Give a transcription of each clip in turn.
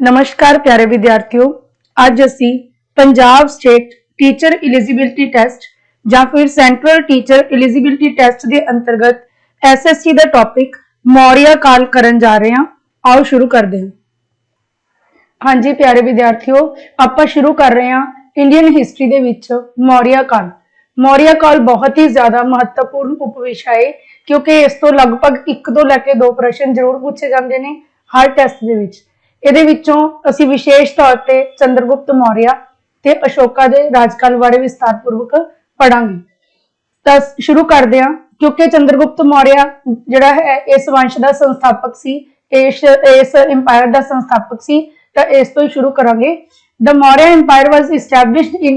नमस्कार प्यारे विद्यार्थियों। आज असी Punjab state teacher eligibility test या फिर सेंट्रल टीचर एलिजिबिलिटी टेस्ट के अंतर्गत एसएससी का टॉपिक मौर्य काल करन जा रहे हैं। आओ शुरू करते हैं। हाँ जी प्यारे विद्यार्थियों, आप शुरू कर रहे हैं इंडियन हिस्टरी के विच मौर्य काल। मौर्य काल बहुत ही ज्यादा महत्वपूर्ण उपविषय है क्योंकि इस तो लगभग 1 तो लैके 2 प्रश्न जरूर पूछे जाते हैं हर टेस्ट के विच। ਇਹਦੇ ਵਿੱਚੋਂ ਅਸੀਂ ਵਿਸ਼ੇਸ਼ तौर ਤੇ ਚੰद्रगुप्त मौर्य ਤੇ ਅਸ਼ੋਕਾ ਦੇ ਰਾਜਕਾਲ ਬਾਰੇ ਵਿਸਤਾਰਪੂਰਵਕ ਪੜਾਂਗੇ। ਤਾਂ ਸ਼ੁਰੂ ਕਰਦੇ ਹਾਂ। ਕਿਉਂਕਿ ਚੰद्रगुप्त मौर्य ਜਿਹੜਾ ਹੈ ਇਸ ਵੰਸ਼ ਦਾ ਸੰਸਥਾਪਕ ਸੀ, ਇਸ ਐਮਪਾਇਰ ਦਾ ਸੰਸਥਾਪਕ ਸੀ। ਤਾਂ ਇਸ ਤੋਂ ਹੀ ਸ਼ੁਰੂ ਕਰਾਂਗੇ। The Maurya empire was established in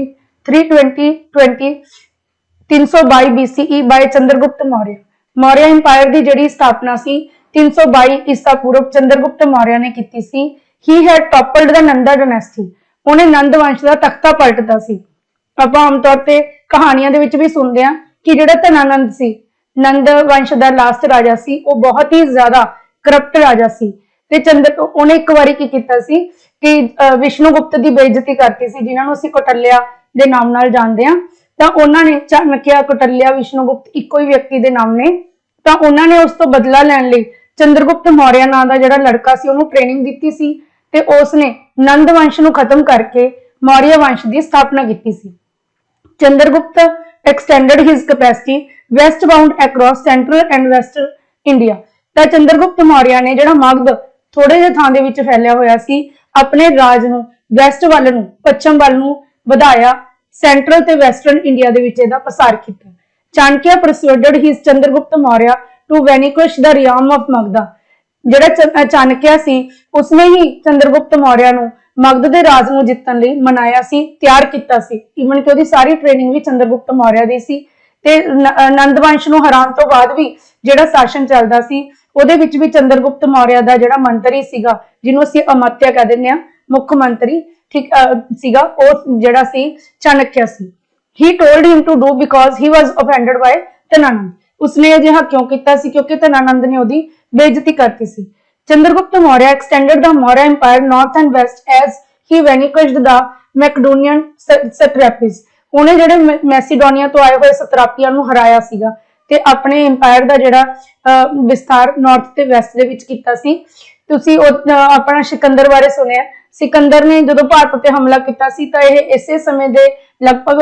322 BCE by Chandragupta Maurya. Maurya empire की जिहड़ी स्थापना सी 322 ईसा पूर्व चंद्रगुप्त मौर्य ने की सी। He had toppled the Nanda dynasty. उन्हें नंद वंश का तख्ता पलटता सी। आपां आम तौर ते कहानियां दे विच भी सुनते हैं कि जिहड़ा धनानंद सी, नंद वंश का लास्ट राजा सी, वो बहुत ही ज्यादा करप्ट राजा सी। ते उन्हें एक बारी की कीता सी कि विष्णुगुप्त की बेइज्जती करती सी, जिन्हां नूं असीं कौटल्या दे नाम नाल जानदे हां। तां उन्हां ने चाणक्य, कौटल्या, विष्णुगुप्त इक्को ही व्यक्ति दे नाम ने। तां उन्हां ने उस तो बदला लैण लई चंद्रगुप्त मौर्य नाम का जिहड़ा लड़का सी उहनूं ट्रेनिंग दित्ती सी ते उसने नंद वंश नूं खत्म करके मौर्य वंश की स्थापना की सी। Chandragupta extended his capacity west bound across central and western India. तां चंद्रगुप्त मौर्य ने जिहड़ा मगध थोड़े जिहे थां दे विच फैलिया होया सी, अपने राज नूं वैस्ट वल नूं पश्चिम वल नूं वधाया, सेंट्रल ते वेस्टर्न इंडिया दे विच इहदा पसार कीता। Chanakya persuaded his Chandragupta Maurya to vanquish the realm of Magadha. जिहड़ा चाणक्य सी उसने ही चंद्रगुप्त मौर्य नूं मगध दे राज नूं जितण लई मनाया सी, तैयार कीता सी। इवन कि उहदी सारी ट्रेनिंग भी चंद्रगुप्त मौर्य दी सी। ते नंद वंश नूं हराउण तो बाद भी जिहड़ा शासन चलदा सी ਉਹਦੇ ਵਿੱਚ ਵੀ चंद्रगुप्त मौर्य ਦਾ ਜਿਹੜਾ ਮੰਤਰੀ ਸੀਗਾ, ਜਿਹਨੂੰ ਅਸੀਂ ਅਮਾਤਿਆ ਕਹਿ ਦਿੰਦੇ ਆ, ਮੁੱਖ ਮੰਤਰੀ ਠੀਕ ਸੀਗਾ, ਉਹ ਜਿਹੜਾ ਸੀ ਚਾਣक्य ਸੀ। he told him to do because he was offended by ਧਨਾनंद। उसने अजिहा क्यों किया सी? क्योंकि धनानंद ने उसकी बेइज्जती करती सी। Chandragupta Maurya extended the Maurya empire north and west as he vanquished the Macedonian satrapies. उन्हें जिहड़े मैसीडोनिया तो आए हुए सत्रापियां नूं हराया सीगा ते अपने एम्पायर दा जिहड़ा विस्तार नॉर्थ ते वैस्ट दे विच कीता सी। तुसीं अपना सिकंदर बारे सुनिया। सिकंदर ने जो भारत पर हमला किया सी तां इह इसे समय दे लगभग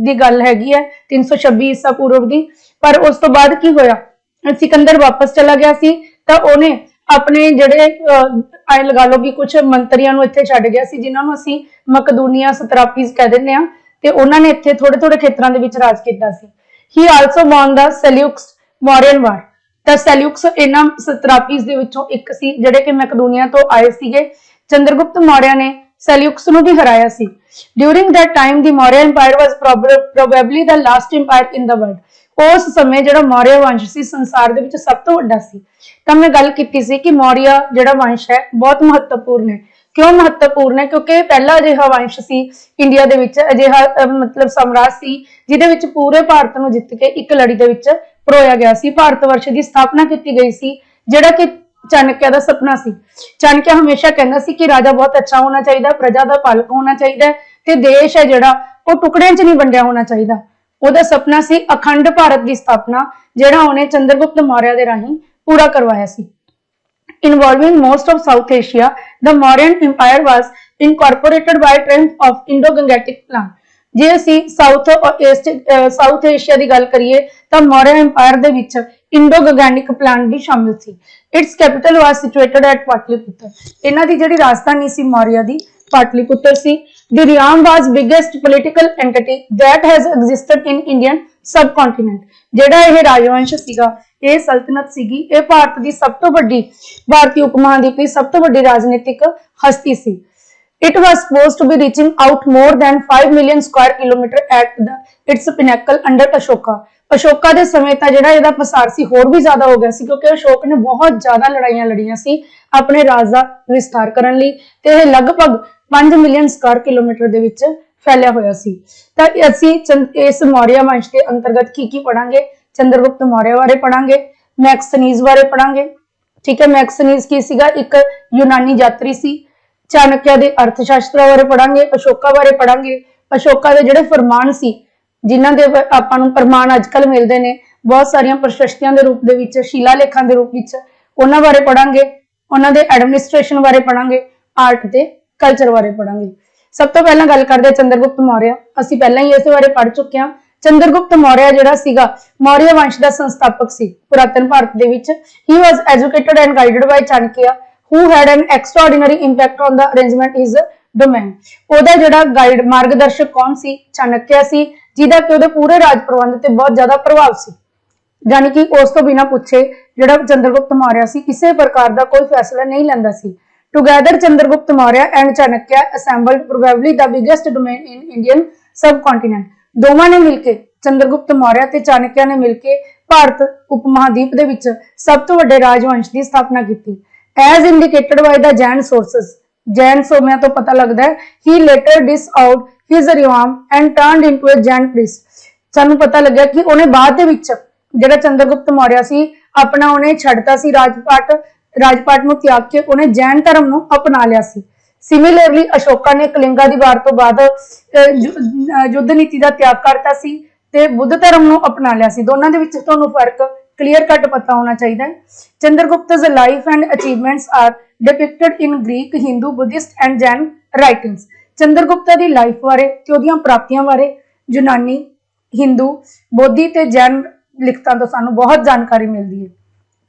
दी गल हैगी है 326 ईसा पूर्व दी। पर उस तो बाद की होया, सिकंदर वापस चला गया सी तां उहने अपने जिहड़े आए लगा लो कि कुछ मंत्रियां नूं इत्थे छड्ड गया सी, जिन्हां नूं असीं मकदूनिया सत्रापीज कह दिंदे हां, ते उहनां ने इत्थे थोड़े थोड़े खेतरां दे विच राज कीता सी। He also won the Seleucus Mauryan war. तां सेल्यूक्स इन्हां सत्रापीज दे विचों एक सी जिहड़े कि मैकडोनिया तो आए सीगे। चंद्रगुप्त मौर्य ने सेल्यूक्स नूं भी हराया सी। During that time the Maurya empire was probably the last empire in the world. उस समय जिहड़ा मौर्य वंश सी संसार दे विच सब तो वड्डा सी। तां मैं गल कीती सी कि मौर्य जिहड़ा वंश है बहुत महत्वपूर्ण है। क्यों महत्वपूर्ण है? क्योंकि पहला अजिहा वंश सी इंडिया दे विच, अजिहा मतलब साम्राज सी जिहदे विच पूरे भारत नूं जित के एक लड़ी दे विच परोया गया सी। भारत वर्ष की स्थापना की गई सी, जिहड़ा कि चाणक्य का सपना सी। चाणक्य हमेशा कहना सी कि राजा बहुत अच्छा होना चाहिए, प्रजा का पालक होना चाहिए, ते देश है जिहड़ा वो टुकड़ियां च नहीं वंडिया होना चाहिए। ਉਹਦਾ सपना सी अखंड भारत की स्थापना, जिहड़ा उन्हें चंद्रगुप्त मौर्य दे राहीं पूरा करवाया सी। Involving most of South Asia, the Mauryan Empire was incorporated by triumph of Indo-Gangetic plan। जे असी साउथ एशिया की गल करिए तो मौर्य एम्पायर दे विच इंडो गंगेटिक प्लान भी शामिल थी। It's capital was situated at Pataliputra. इन्हां दी जिहड़ी राजधानी सी मौर्य दी पाटलिपुत्र सी। The Riam was biggest political entity that has existed in Indian subcontinent। जिहड़ा यह राजवंश सीगा, यह सल्तनत सीगी, यह भारत की सब तो वड्डी भारतीय उपमहाद्वीप की सब तो वड्डी राजनीतिक हस्ती सी। It was supposed to be reaching out more than 5 million square kilometer at its pinnacle under Ashoka। Ashoka के समय तक जिहड़ा इहदा पसार सी होर भी ज्यादा हो गया सी, क्योंकि अशोक ने बहुत ज्यादा लड़ाइयां लड़ियां सी अपने राज का विस्तार करने लई, ते इह लगभग 5 मिलियन स्क्वायर किलोमीटर दे विच फैलिया होया सी। तां असीं इस मौर्य वंश के अंतर्गत की पढ़ांगे? चंद्रगुप्त मौर्य बारे पढ़ांगे, मैक्सनीज बारे पढ़ांगे। ठीक है, मैक्सनीज की सीगा? एक यूनानी यात्री सी ਚਾਣਕਿਆ ਦੇ ਅਰਥ ਸ਼ਾਸਤਰ ਬਾਰੇ ਪੜਾਂਗੇ, ਅਸ਼ੋਕਾ ਬਾਰੇ ਪੜਾਂਗੇ, ਅਸ਼ੋਕਾ ਦੇ ਜਿਹੜੇ ਫਰਮਾਨ ਸੀ ਜਿਨ੍ਹਾਂ ਦੇ ਆਪਾਂ ਨੂੰ ਪ੍ਰਮਾਣ ਅੱਜਕੱਲ ਮਿਲਦੇ ਨੇ ਬਹੁਤ ਸਾਰੀਆਂ ਪ੍ਰਸ਼ਸਤੀਆਂ ਦੇ ਰੂਪ ਦੇ ਵਿੱਚ, ਸ਼ਿਲਾਲੇਖਾਂ ਦੇ ਰੂਪ ਵਿੱਚ, ਉਹਨਾਂ ਬਾਰੇ ਪੜਾਂਗੇ, ਉਹਨਾਂ ਦੇ ਐਡਮਿਨਿਸਟ੍ਰੇਸ਼ਨ ਬਾਰੇ ਪੜਾਂਗੇ, ਆਰਟ ਤੇ ਕਲਚਰ ਬਾਰੇ ਪੜਾਂਗੇ। ਸਭ ਤੋਂ ਪਹਿਲਾਂ ਗੱਲ ਕਰਦੇ ਹਾਂ ਚੰਦਰਗੁਪਤ ਮੌर्य। ਅਸੀਂ ਪਹਿਲਾਂ ਹੀ ਇਸ ਬਾਰੇ ਪੜ ਚੁੱਕੇ ਹਾਂ। ਚੰਦਰਗੁਪਤ ਮੌर्य ਜਿਹੜਾ ਸੀਗਾ ਮੌर्य ਵੰਸ਼ ਦਾ ਸੰਸਥਾਪਕ ਸੀ ਪੁਰਾਤਨ ਭਾਰਤ ਦੇ ਵਿੱਚ। He was educated and guided by Chanakya who had an extraordinary impact on the arrangement his domain। ਉਹਦਾ ਜਿਹੜਾ ਗਾਈਡ ਮਾਰਗਦਰਸ਼ਕ ਕੌਣ ਸੀ? ਚਾਣਕਿਆ ਸੀ, ਜਿਹਦਾ ਕਿ ਉਹਦੇ ਪੂਰੇ ਰਾਜ ਪ੍ਰਬੰਧ ਤੇ ਬਹੁਤ ਜ਼ਿਆਦਾ ਪ੍ਰਭਾਵ ਸੀ। ਜਾਨੀ ਕਿ ਉਸ ਤੋਂ ਬਿਨਾਂ ਪੁੱਛੇ ਜਿਹੜਾ ਚੰਦਰਗੁਪਤ ਮੌर्य ਸੀ ਕਿਸੇ ਪ੍ਰਕਾਰ ਦਾ ਕੋਈ ਫੈਸਲਾ ਨਹੀਂ ਲੈਂਦਾ ਸੀ। Together, Chandragupta Maurya and Chanakya assembled probably the biggest domain in Indian subcontinent। ਦੋਵਾਂ ਨੇ ਮਿਲ ਕੇ ਚੰਦਰਗੁਪਤ ਮੌर्य ਤੇ ਚਾਣਕਿਆ ਨੇ ਮਿਲ ਕੇ ਭਾਰਤ ਉਪ ਮਹਾਦੀਪ ਦੇ ਵਿੱਚ ਸਭ ਤੋਂ ਵੱਡੇ ਰਾਜਵੰਸ਼ ਦੀ ਸਥਾਪਨਾ ਕੀਤੀ। As indicated by the Jain sources, Jain ਸੋਮਿਆਂ ਤੋਂ ਪਤਾ ਲੱਗਦਾ ਹੈ he later disavowed his realm and turned into a Jain priest। ਸਾਨੂੰ ਪਤਾ ਲੱਗਿਆ ਕਿ ਉਹਨੇ ਬਾਅਦ ਦੇ ਵਿੱਚ ਜਿਹੜਾ ਚੰਦਰਗੁਪਤ ਮੌर्य ਸੀ ਆਪਣਾ ਉਹਨੇ ਛੱਡਤਾ ਸੀ ਰਾਜਪਾਟ ਨੂੰ ਤਿਆਗ ਕੇ ਉਹਨੇ ਜੈਨ ਧਰਮ ਨੂੰ ਅਪਣਾ ਲਿਆ ਸੀ। ਸਿਮਿਲਰਲੀ ਅਸ਼ੋਕਾ ਨੇ ਕਲਿੰਗਾ ਦੀ ਵਾਰ ਤੋਂ ਬਾਅਦ ਯੁੱਧ ਨੀਤੀ ਦਾ ਤਿਆਗ ਕਰਤਾ ਸੀ ਤੇ ਬੁੱਧ ਧਰਮ ਨੂੰ ਅਪਣਾ ਲਿਆ ਸੀ। ਦੋਨਾਂ ਦੇ ਵਿੱਚ ਤੁਹਾਨੂੰ ਫਰਕ ਕਲੀਅਰ ਕੱਟ ਪਤਾ ਹੋਣਾ ਚਾਹੀਦਾ ਹੈ। ਚੰਦਰਗੁਪਤ's life and achievements are depicted in Greek, Hindu, Buddhist and Jain writings। Chandragupta the life ਬਾਰੇ ਤੇ ਉਹਦੀਆਂ ਪ੍ਰਾਪਤੀਆਂ ਬਾਰੇ ਯੂਨਾਨੀ, ਹਿੰਦੂ, ਬੋਧੀ ਤੇ ਜੈਨ ਲਿਖਤਾਂ ਤੋਂ ਸਾਨੂੰ ਬਹੁਤ ਜਾਣਕਾਰੀ ਮਿਲਦੀ ਹੈ।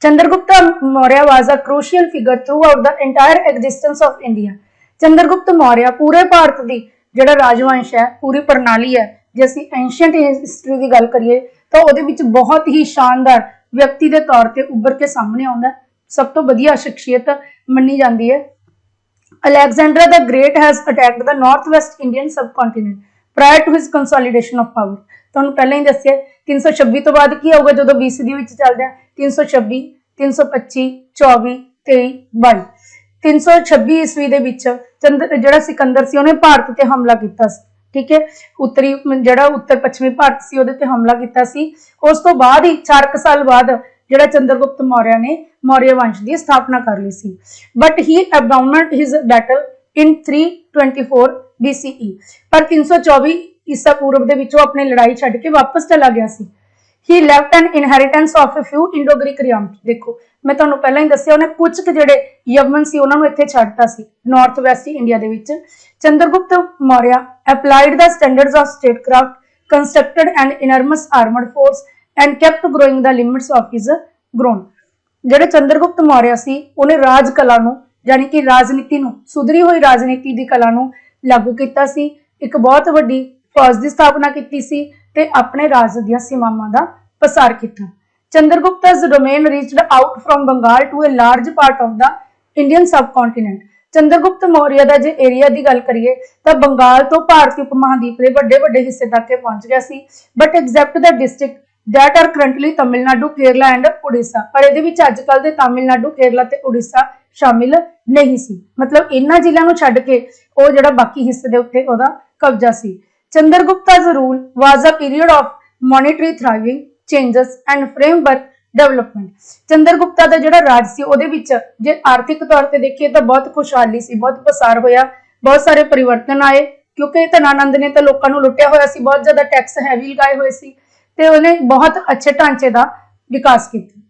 Chandragupta Maurya was a crucial figure throughout the entire existence of India। Chandragupta ਮੌर्य ਪੂਰੇ ਭਾਰਤ ਦੀ ਜਿਹੜਾ ਰਾਜਵੰਸ਼ ਹੈ, ਪੂਰੀ ਪ੍ਰਣਾਲੀ ਹੈ, ਜੇ ਅਸੀਂ ਐਂਸ਼ੀਅੰਟ ਹਿਸਟਰੀ ਦੀ ਗੱਲ ਕਰੀਏ ਤਾਂ ਉਹਦੇ ਵਿੱਚ ਬਹੁਤ ਹੀ ਸ਼ਾਨਦਾਰ ਵਿਅਕਤੀ ਦੇ ਤੌਰ ਤੇ ਉੱਭਰ ਕੇ ਸਾਹਮਣੇ ਆਉਂਦਾ। ਸਭ ਤੋਂ ਵਧੀਆ ਸ਼ਖਸੀਅਤ ਮੰਨੀ ਜਾਂਦੀ ਹੈ। Alexander the Great has attacked the northwest Indian subcontinent prior to his consolidation of power। ਤੁਹਾਨੂੰ ਪਹਿਲਾਂ ਹੀ ਦੱਸਿਆ 326 ਤੋਂ ਬਾਅਦ ਕੀ ਹੋਊਗਾ ਜਦੋਂ BC ਦੇ ਵਿੱਚ ਚੱਲਦੇ ਆ 326, 325, 24, 23, 22। 326 ਈਸਵੀ ਦੇ ਵਿੱਚ ਜਿਹੜਾ ਸਿਕੰਦਰ ਸੀ ਉਹਨੇ ਭਾਰਤ ਤੇ ਹਮਲਾ ਕੀਤਾ ਸੀ। ਠੀਕ ਹੈ, ਉੱਤਰ ਪੱਛਮੀ ਭਾਰਤ ਸੀ ਉਹਦੇ ਤੇ ਹਮਲਾ ਕੀਤਾ ਸੀ। ਉਸ ਤੋਂ ਬਾਅਦ ਹੀ 4 ਸਾਲ ਬਾਅਦ ਜਿਹੜਾ ਚੰਦਰਗੁਪਤ ਮੌर्य ਨੇ ਮੌर्य ਵੰਸ਼ ਦੀ ਸਥਾਪਨਾ ਕਰ ਲਈ ਸੀ। But he abandoned his battle in 324 BCE। ਪਰ 324 ਈਸਾ ਪੂਰਵ ਦੇ ਵਿੱਚ ਉਹ ਆਪਣੀ ਲੜਾਈ ਛੱਡ ਕੇ ਵਾਪਸ ਚਲਾ ਗਿਆ ਸੀ। He left an inheritance of a few Indo-Greek realms। ਦੇਖੋ ਮੈਂ ਤੁਹਾਨੂੰ ਪਹਿਲਾਂ ਹੀ ਦੱਸਿਆ ਉਹਨੇ ਕੁਝ ਜਿਹੜੇ ਯਵਨ ਸੀ ਉਹਨਾਂ ਨੂੰ ਇੱਥੇ ਛੱਡਤਾ ਸੀ ਨਾਰਥ ਵੈਸਟ ਇੰਡੀਆ ਦੇ ਵਿੱਚ। Chandragupta ਮੌर्य applied the standards of statecraft, constructed an enormous armored force and kept growing the limits of his throne। ਜਿਹੜੇ ਚੰਦਰਗੁਪਤ ਮੌर्य ਸੀ ਉਹਨੇ ਰਾਜ ਕਲਾ ਨੂੰ ਯਾਨੀ ਕਿ ਰਾਜਨੀਤੀ ਨੂੰ, ਸੁਧਰੀ ਹੋਈ ਰਾਜਨੀਤੀ ਦੀ ਕਲਾ ਨੂੰ ਲਾਗੂ ਕੀਤਾ ਸੀ। ਇੱਕ ਬਹੁਤ ਵੱਡੀ ਫੌਜ ਦੀ ਸਥਾਪਨਾ ਕੀਤੀ ਸੀ ਤੇ ਆਪਣੇ ਰਾਜ ਦੀਆਂ ਸੀਮਾਵਾਂ ਦਾ ਪਸਾਰ ਕੀਤਾ। Chandragupta's domain reached out from Bengal to a large part of the Indian subcontinent। Chandragupta ਮੌर्य ਦਾ ਜੇ ਏਰੀਆ ਦੀ ਗੱਲ ਕਰੀਏ ਤਾਂ ਬੰਗਾਲ ਤੋਂ ਭਾਰਤੀ ਉਪ ਮਹਾਦੀਪ ਦੇ ਵੱਡੇ ਹਿੱਸੇ ਤੱਕ ਪਹੁੰਚ ਗਿਆ ਸੀ। But except the district that are currently Tamil Nadu, Kerala and Orissa. ਪਰ ਇਹਦੇ ਵਿੱਚ ਅੱਜ ਕੱਲ ਦੇ ਤਮਿਲਨਾਡੂ, ਕੇਰਲਾ ਤੇ ਉੜੀਸਾ ਸ਼ਾਮਿਲ ਨਹੀਂ ਸੀ। ਮਤਲਬ ਇਹਨਾਂ ਜ਼ਿਲ੍ਹਿਆਂ ਨੂੰ ਛੱਡ ਕੇ ਉਹ ਜਿਹੜਾ ਬਾਕੀ ਹਿੱਸੇ ਦੇ ਉੱਤੇ ਉਹਦਾ ਕਬਜ਼ਾ ਸੀ। Chandragupta's rule was a period of monetary thriving, changes and framework development। ਚੰਦਰਗੁਪਤਾ ਦਾ ਜਿਹੜਾ ਰਾਜ ਸੀ ਉਹਦੇ ਵਿੱਚ ਜੇ ਆਰਥਿਕ ਤੌਰ ਤੇ ਦੇਖੀਏ ਤਾਂ ਬਹੁਤ ਖੁਸ਼ਹਾਲੀ ਸੀ, ਬਹੁਤ ਪਸਾਰ ਹੋਇਆ, ਬਹੁਤ ਸਾਰੇ ਪਰਿਵਰਤਨ ਆਏ ਕਿਉਂਕਿ ਧਨਾਨੰਦ ਨੇ ਤਾਂ ਲੋਕਾਂ ਨੂੰ ਲੁੱਟਿਆ ਹੋਇਆ ਸੀ, ਬਹੁਤ ਜ਼ਿਆਦਾ ਟੈਕਸ ਹੈਵੀ ਲਗਾਏ ਹੋਏ ਸੀ ਤੇ ਉਹਨੇ ਬਹੁਤ ਅੱਛੇ ਢਾਂਚੇ ਦਾ ਵਿਕਾਸ ਕੀਤਾ।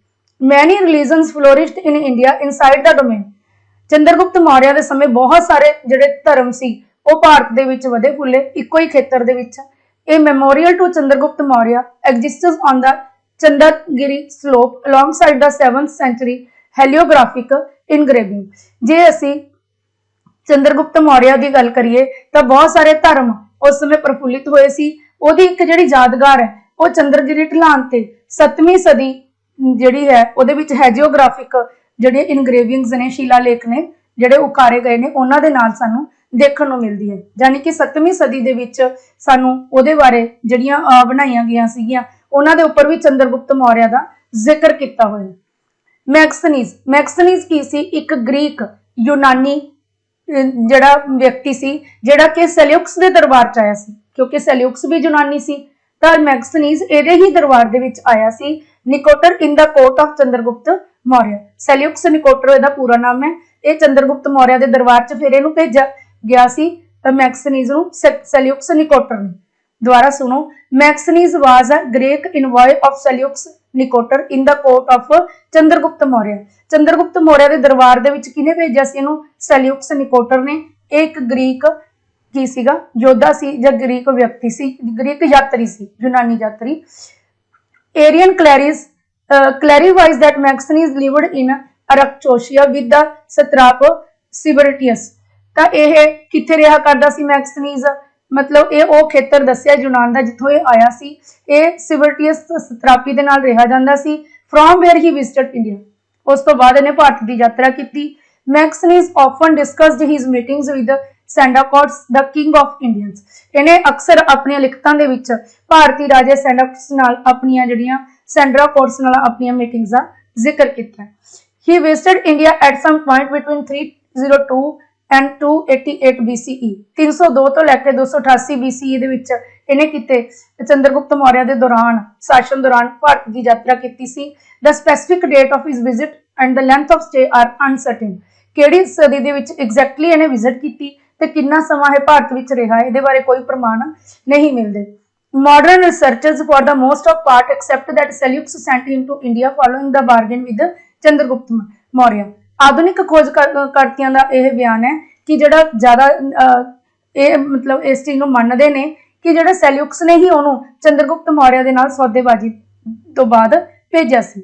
Many religions flourished in India inside the domain। Chandragupta ਮੌर्य ਦੇ ਸਮੇਂ ਬਹੁਤ ਸਾਰੇ ਜਿਹੜੇ ਧਰਮ ਸੀ ਉਹ ਭਾਰਤ ਦੇ ਵਿੱਚ ਵਧੇ ਫੁੱਲੇ ਇੱਕੋ ਹੀ ਖੇਤਰ ਦੇ ਵਿੱਚ। A memorial to Chandragupta Maurya exists on the Chandagiri slope alongside the 7th century heliographic engraving। ਜੇ ਅਸੀਂ ਚੰਦਰਗੁਪਤ ਮੌर्य ਦੀ ਗੱਲ ਕਰੀਏ ਤਾਂ ਬਹੁਤ ਸਾਰੇ ਧਰਮ ਉਸ ਸਮੇਂ ਪ੍ਰਫੁੱਲਿਤ ਹੋਏ ਸੀ। ਉਹਦੀ ਇੱਕ ਜਿਹੜੀ ਯਾਦਗਾਰ ਹੈ ਉਹ ਚੰਦਰਗਿਰੀ ਢਲਾਨ ਤੇ 7ਵੀਂ ਸਦੀ ਜਿਹੜੀ ਹੈ ਉਹਦੇ ਵਿੱਚ ਹੈਜੀਓਗ੍ਰਾਫਿਕ ਜਿਹੜੇ ਇਨਗ੍ਰੇਵਿੰਗਸ ਨੇ, ਸ਼ਿਲਾਲੇਖ ਨੇ ਜਿਹੜੇ ਉਕਾਰੇ ਗਏ ਨੇ ਉਹਨਾਂ ਦੇ ਨਾਲ ਸਾਨੂੰ ਦੇਖਣ ਨੂੰ ਮਿਲਦੀ ਹੈ। ਯਾਨੀ ਕਿ 7ਵੀਂ ਸਦੀ ਦੇ ਵਿੱਚ ਸਾਨੂੰ ਉਹਦੇ ਬਾਰੇ ਜਿਹੜੀਆਂ ਬਣਾਈਆਂ ਗਈਆਂ ਸੀਗੀਆਂ ਉਹਨਾਂ ਦੇ ਉੱਪਰ ਵੀ ਚੰਦਰਗੁਪਤ ਮੌर्य ਦਾ ਜ਼ਿਕਰ ਕੀਤਾ ਹੋਇਆ। ਮੈਕਸਨੀਜ਼ ਕੀ ਸੀ? ਇੱਕ ਗ੍ਰੀਕ ਯੂਨਾਨੀ ਜਿਹੜਾ ਵਿਅਕਤੀ ਸੀ ਜਿਹੜਾ ਕਿ ਸੈਲਿਊਕਸ ਦੇ ਦਰਬਾਰ ਚ ਆਇਆ ਸੀ। ਕਿਉਂਕਿ ਸੈਲਿਊਕਸ ਵੀ ਯੂਨਾਨੀ ਸੀ ਤਾਂ ਮੈਕਸਨੀਜ਼ ਇਹਦੇ ਹੀ ਦਰਬਾਰ ਦੇ ਵਿੱਚ ਆਇਆ ਸੀ। ਨਿਕੋਟਰ ਇਨ ਦਾ ਕੋਰਟ ਆਫ ਚੰਦਰਗੁਪਤ ਮੌर्य। ਸੈਲਿਊਕਸ ਨਿਕੋਟਰ ਇਹਦਾ ਪੂਰਾ ਨਾਮ ਹੈ। ਇਹ ਚੰਦਰਗੁਪਤ ਮੌर्य ਦੇ ਦਰਬਾਰ 'ਚ ਫਿਰ ਇਹਨੂੰ ਭੇਜਿਆ ਗਿਆ ਸੀ ਮੈਕਸਨੀਜ਼ ਨੂੰ ਸੈਲਿਊਕਸ ਨਿਕੋਟਰ ਨੇ। ਦੁਬਾਰਾ सुनो, मैक्सनीज was a Greek envoy of Seleucus Nicator in the court of Chandragupta Maurya. Chandragupta Maurya के दरबार दे विच किने भेजिया सी इहनूं? सेल्यूकस निकोटर ने। एक ग्रीक की सीगा योद्धा सी जां ग्रीक व्यक्ति सी, ग्रीक यात्री सी, यूनानी यात्री। Arrian clarifies that Maxenus lived in Arachossia with the satrap Siberius। ਤਾਂ ਇਹ ਕਿੱਥੇ ਰਿਹਾ ਕਰਦਾ ਸੀ ਮੈਕਸਨੀਜ਼? मतलब ये वो खेतर दसिया यूनान का जिथों ये आया सी। ये सिबर्टियस सत्रापी दे नाल रहा जांदा सी। From where he visited India. उस तो बाद इन्हें भारत की यात्रा की। Megasthenes often discussed his meetings with Sandrocottus the king of Indians. इन्हें अक्सर अपनी लिखतां दे विच भारतीय राजे सैंडाकोट्स नाल अपनियां जिहड़ियां सैंडाकोट्स नाल अपनियां मीटिंग्स दा जिक्र कीता। He visited India at some point between 302 and 288 BCE। 302 तो लैके 288 BCE दे विच इन्हें किते चंद्रगुप्त मौर्य दे दौरान शासन दौरान भारत की यात्रा की सी। The specific date of his visit and the length of stay are uncertain. किहड़ी सदी दे विच एग्जैक्टली इन्हें विजिट की ते कितना समा है भारत विच रहा है, इहदे बारे कोई प्रमाण नहीं मिलते। Modern researchers for the most of part accept that Seleucus sent him to India following the bargain with Chandragupta Maurya. आधुनिक खोजकर्तियों का यह बयान है कि जिहड़ा ज़्यादा मतलब इस चीज़ को मानते हैं कि जिहड़ा सेल्यूकस ने ही उन्होंने चंद्रगुप्त मौर्य के नाल सौदेबाजी तो बाद भेजा सी।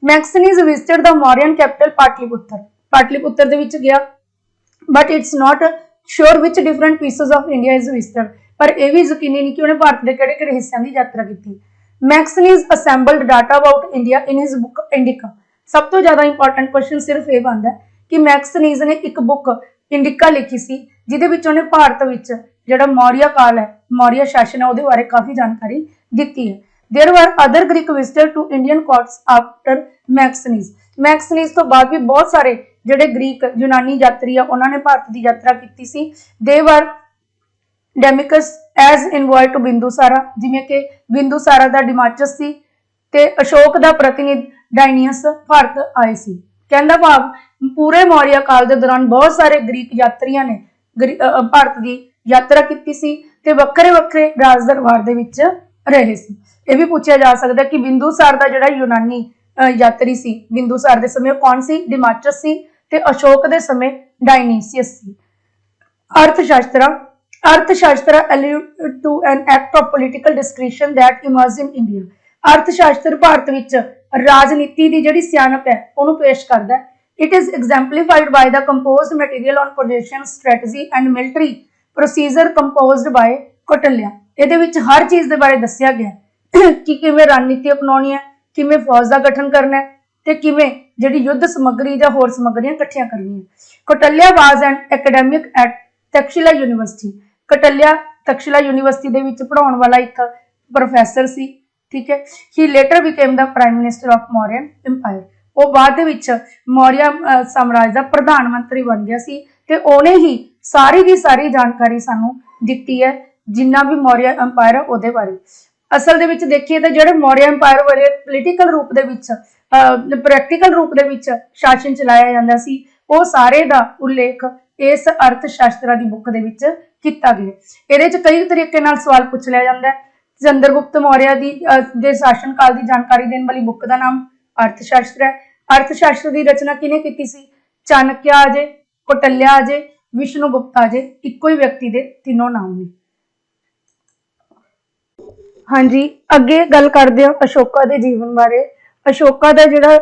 Megasthenes visited the Mauryan capital Pataliputra. Pataliputra दे विच गया, but it's not sure which different pieces of India is visited. पर यह भी यकीनी नहीं कि उन्हें भारत के किहड़े-किहड़े हिस्सों की यात्रा की। Megasthenes assembled data about India in his book Indica. सब तो ज्यादा इंपॉर्टेंट क्वेश्चन सिर्फ ये बनता है कि मैक्सनीज ने एक बुक इंडिका लिखी सी जिहदे विच उन्हें भारत विच जिहड़ा मौर्य काल है, मौर्य शासन है, उहदे बारे काफ़ी जानकारी दी है। There were other Greek visitor to Indian courts after Megasthenes. Megasthenes तो बाद भी बहुत सारे जिहड़े ग्रीक यूनानी यात्री है उन्होंने भारत की यात्रा की सी। दे वर डेमिकस एज इनवॉय टू बिंदुसारा, जिवें कि बिंदुसारा दा डिमाचस सी ते अशोक दा प्रतिनिधि डायनियस भारत आए सी। कहना भाव पूरे मौर्य काल के दौरान बहुत सारे ग्रीक यात्रियों ने भारत की यात्रा की सी ते वक्रे वक्रे राज दरबार दे विच रहे सी। यह भी पूछा जा सकता है कि बिंदुसार का जिहड़ा यूनानी यात्री सी, बिंदुसार के समय कौन सी? डिमाचस सी ते अशोक के समय डायनीसियस सी। अर्थशास्त्र allude to an act of political discretion that emerged in India। अर्थशास्त्र भारत विच राजनीति की जिहड़ी सियाणप है उन्होंने पेश करता है। It is exemplified by the composed material on position strategy and military procedure composed by Kautilya. इहदे विच हर चीज़ के बारे दस्सिया गया कि किवें रणनीति अपनाउणी है, किवें फौज का गठन करना है ते किवें जिहड़ी युद्ध समग्री जां होर समग्रियां इकट्ठियां करनियां। Kautilya was an academic at Takshashila university. Kautilya Takshashila university दे विच पढ़ाउण वाला एक प्रोफैसर सी। ठीक है। He later became the prime minister of Mauryan empire. वो बाद विच मौर्य साम्राज्य का प्रधानमंत्री बन गया सी ते उन्हें ही सारी की सारी जानकारी सानू दिती है जिन्ना भी मौर्य एम्पायर है उहदे बारे। असल दे विच देखिए तो जिहड़े मौर्य एम्पायर वाले पोलीटिकल रूप दे विच प्रैक्टिकल रूप दे विच शासन चलाया जांदा सी, वो सारे दा उल्लेख इस अर्थशास्त्र की बुक दे विच कीता गया। इहदे च कई तरीके नाल सवाल पूछ लिया जाता है। चंद्रगुप्त मौर्य की शासन काल की जानकारी देने वाली बुक का नाम अर्थशास्त्र है। अर्थशास्त्र की रचना किने की सी? चाणक्य आजे, कौटिल्य आजे, विष्णुगुप्त आजे, इको ही व्यक्ति के तीनों नाम ने। हाँ जी, अगे गल करते हैं अशोका के जीवन बारे। अशोका का जिहड़ा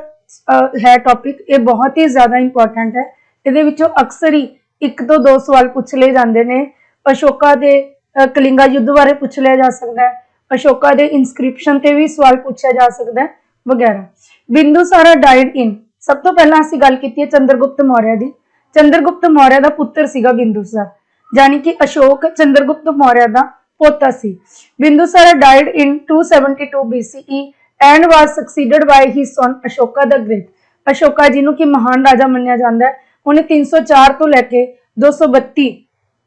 है टॉपिक ये बहुत ही ज्यादा इंपॉर्टेंट है। ये अक्सर ही एक तो दो सवाल पूछ ले जाते हैं। अशोका के कलिंगा युद्ध बारे पूछ लिया जा सकता है, अशोका के इंस्क्रिप्शन से भी सवाल पूछा जा सकता है वगैरह। बिंदुसारा डाइड इन। सब तो पहला असीं गल कीती है चंद्रगुप्त मौर्य की। चंद्रगुप्त मौर्य का पुत्र सीगा बिंदुसार, यानी कि अशोक चंद्रगुप्त मौर्य का पोता सी। Bindusara died in 272 BCE and was succeeded by his son Ashoka the great. Ashoka जिन्हों कि महान राजा मन्निया जाता है, उन्हें 304 तो लैके 232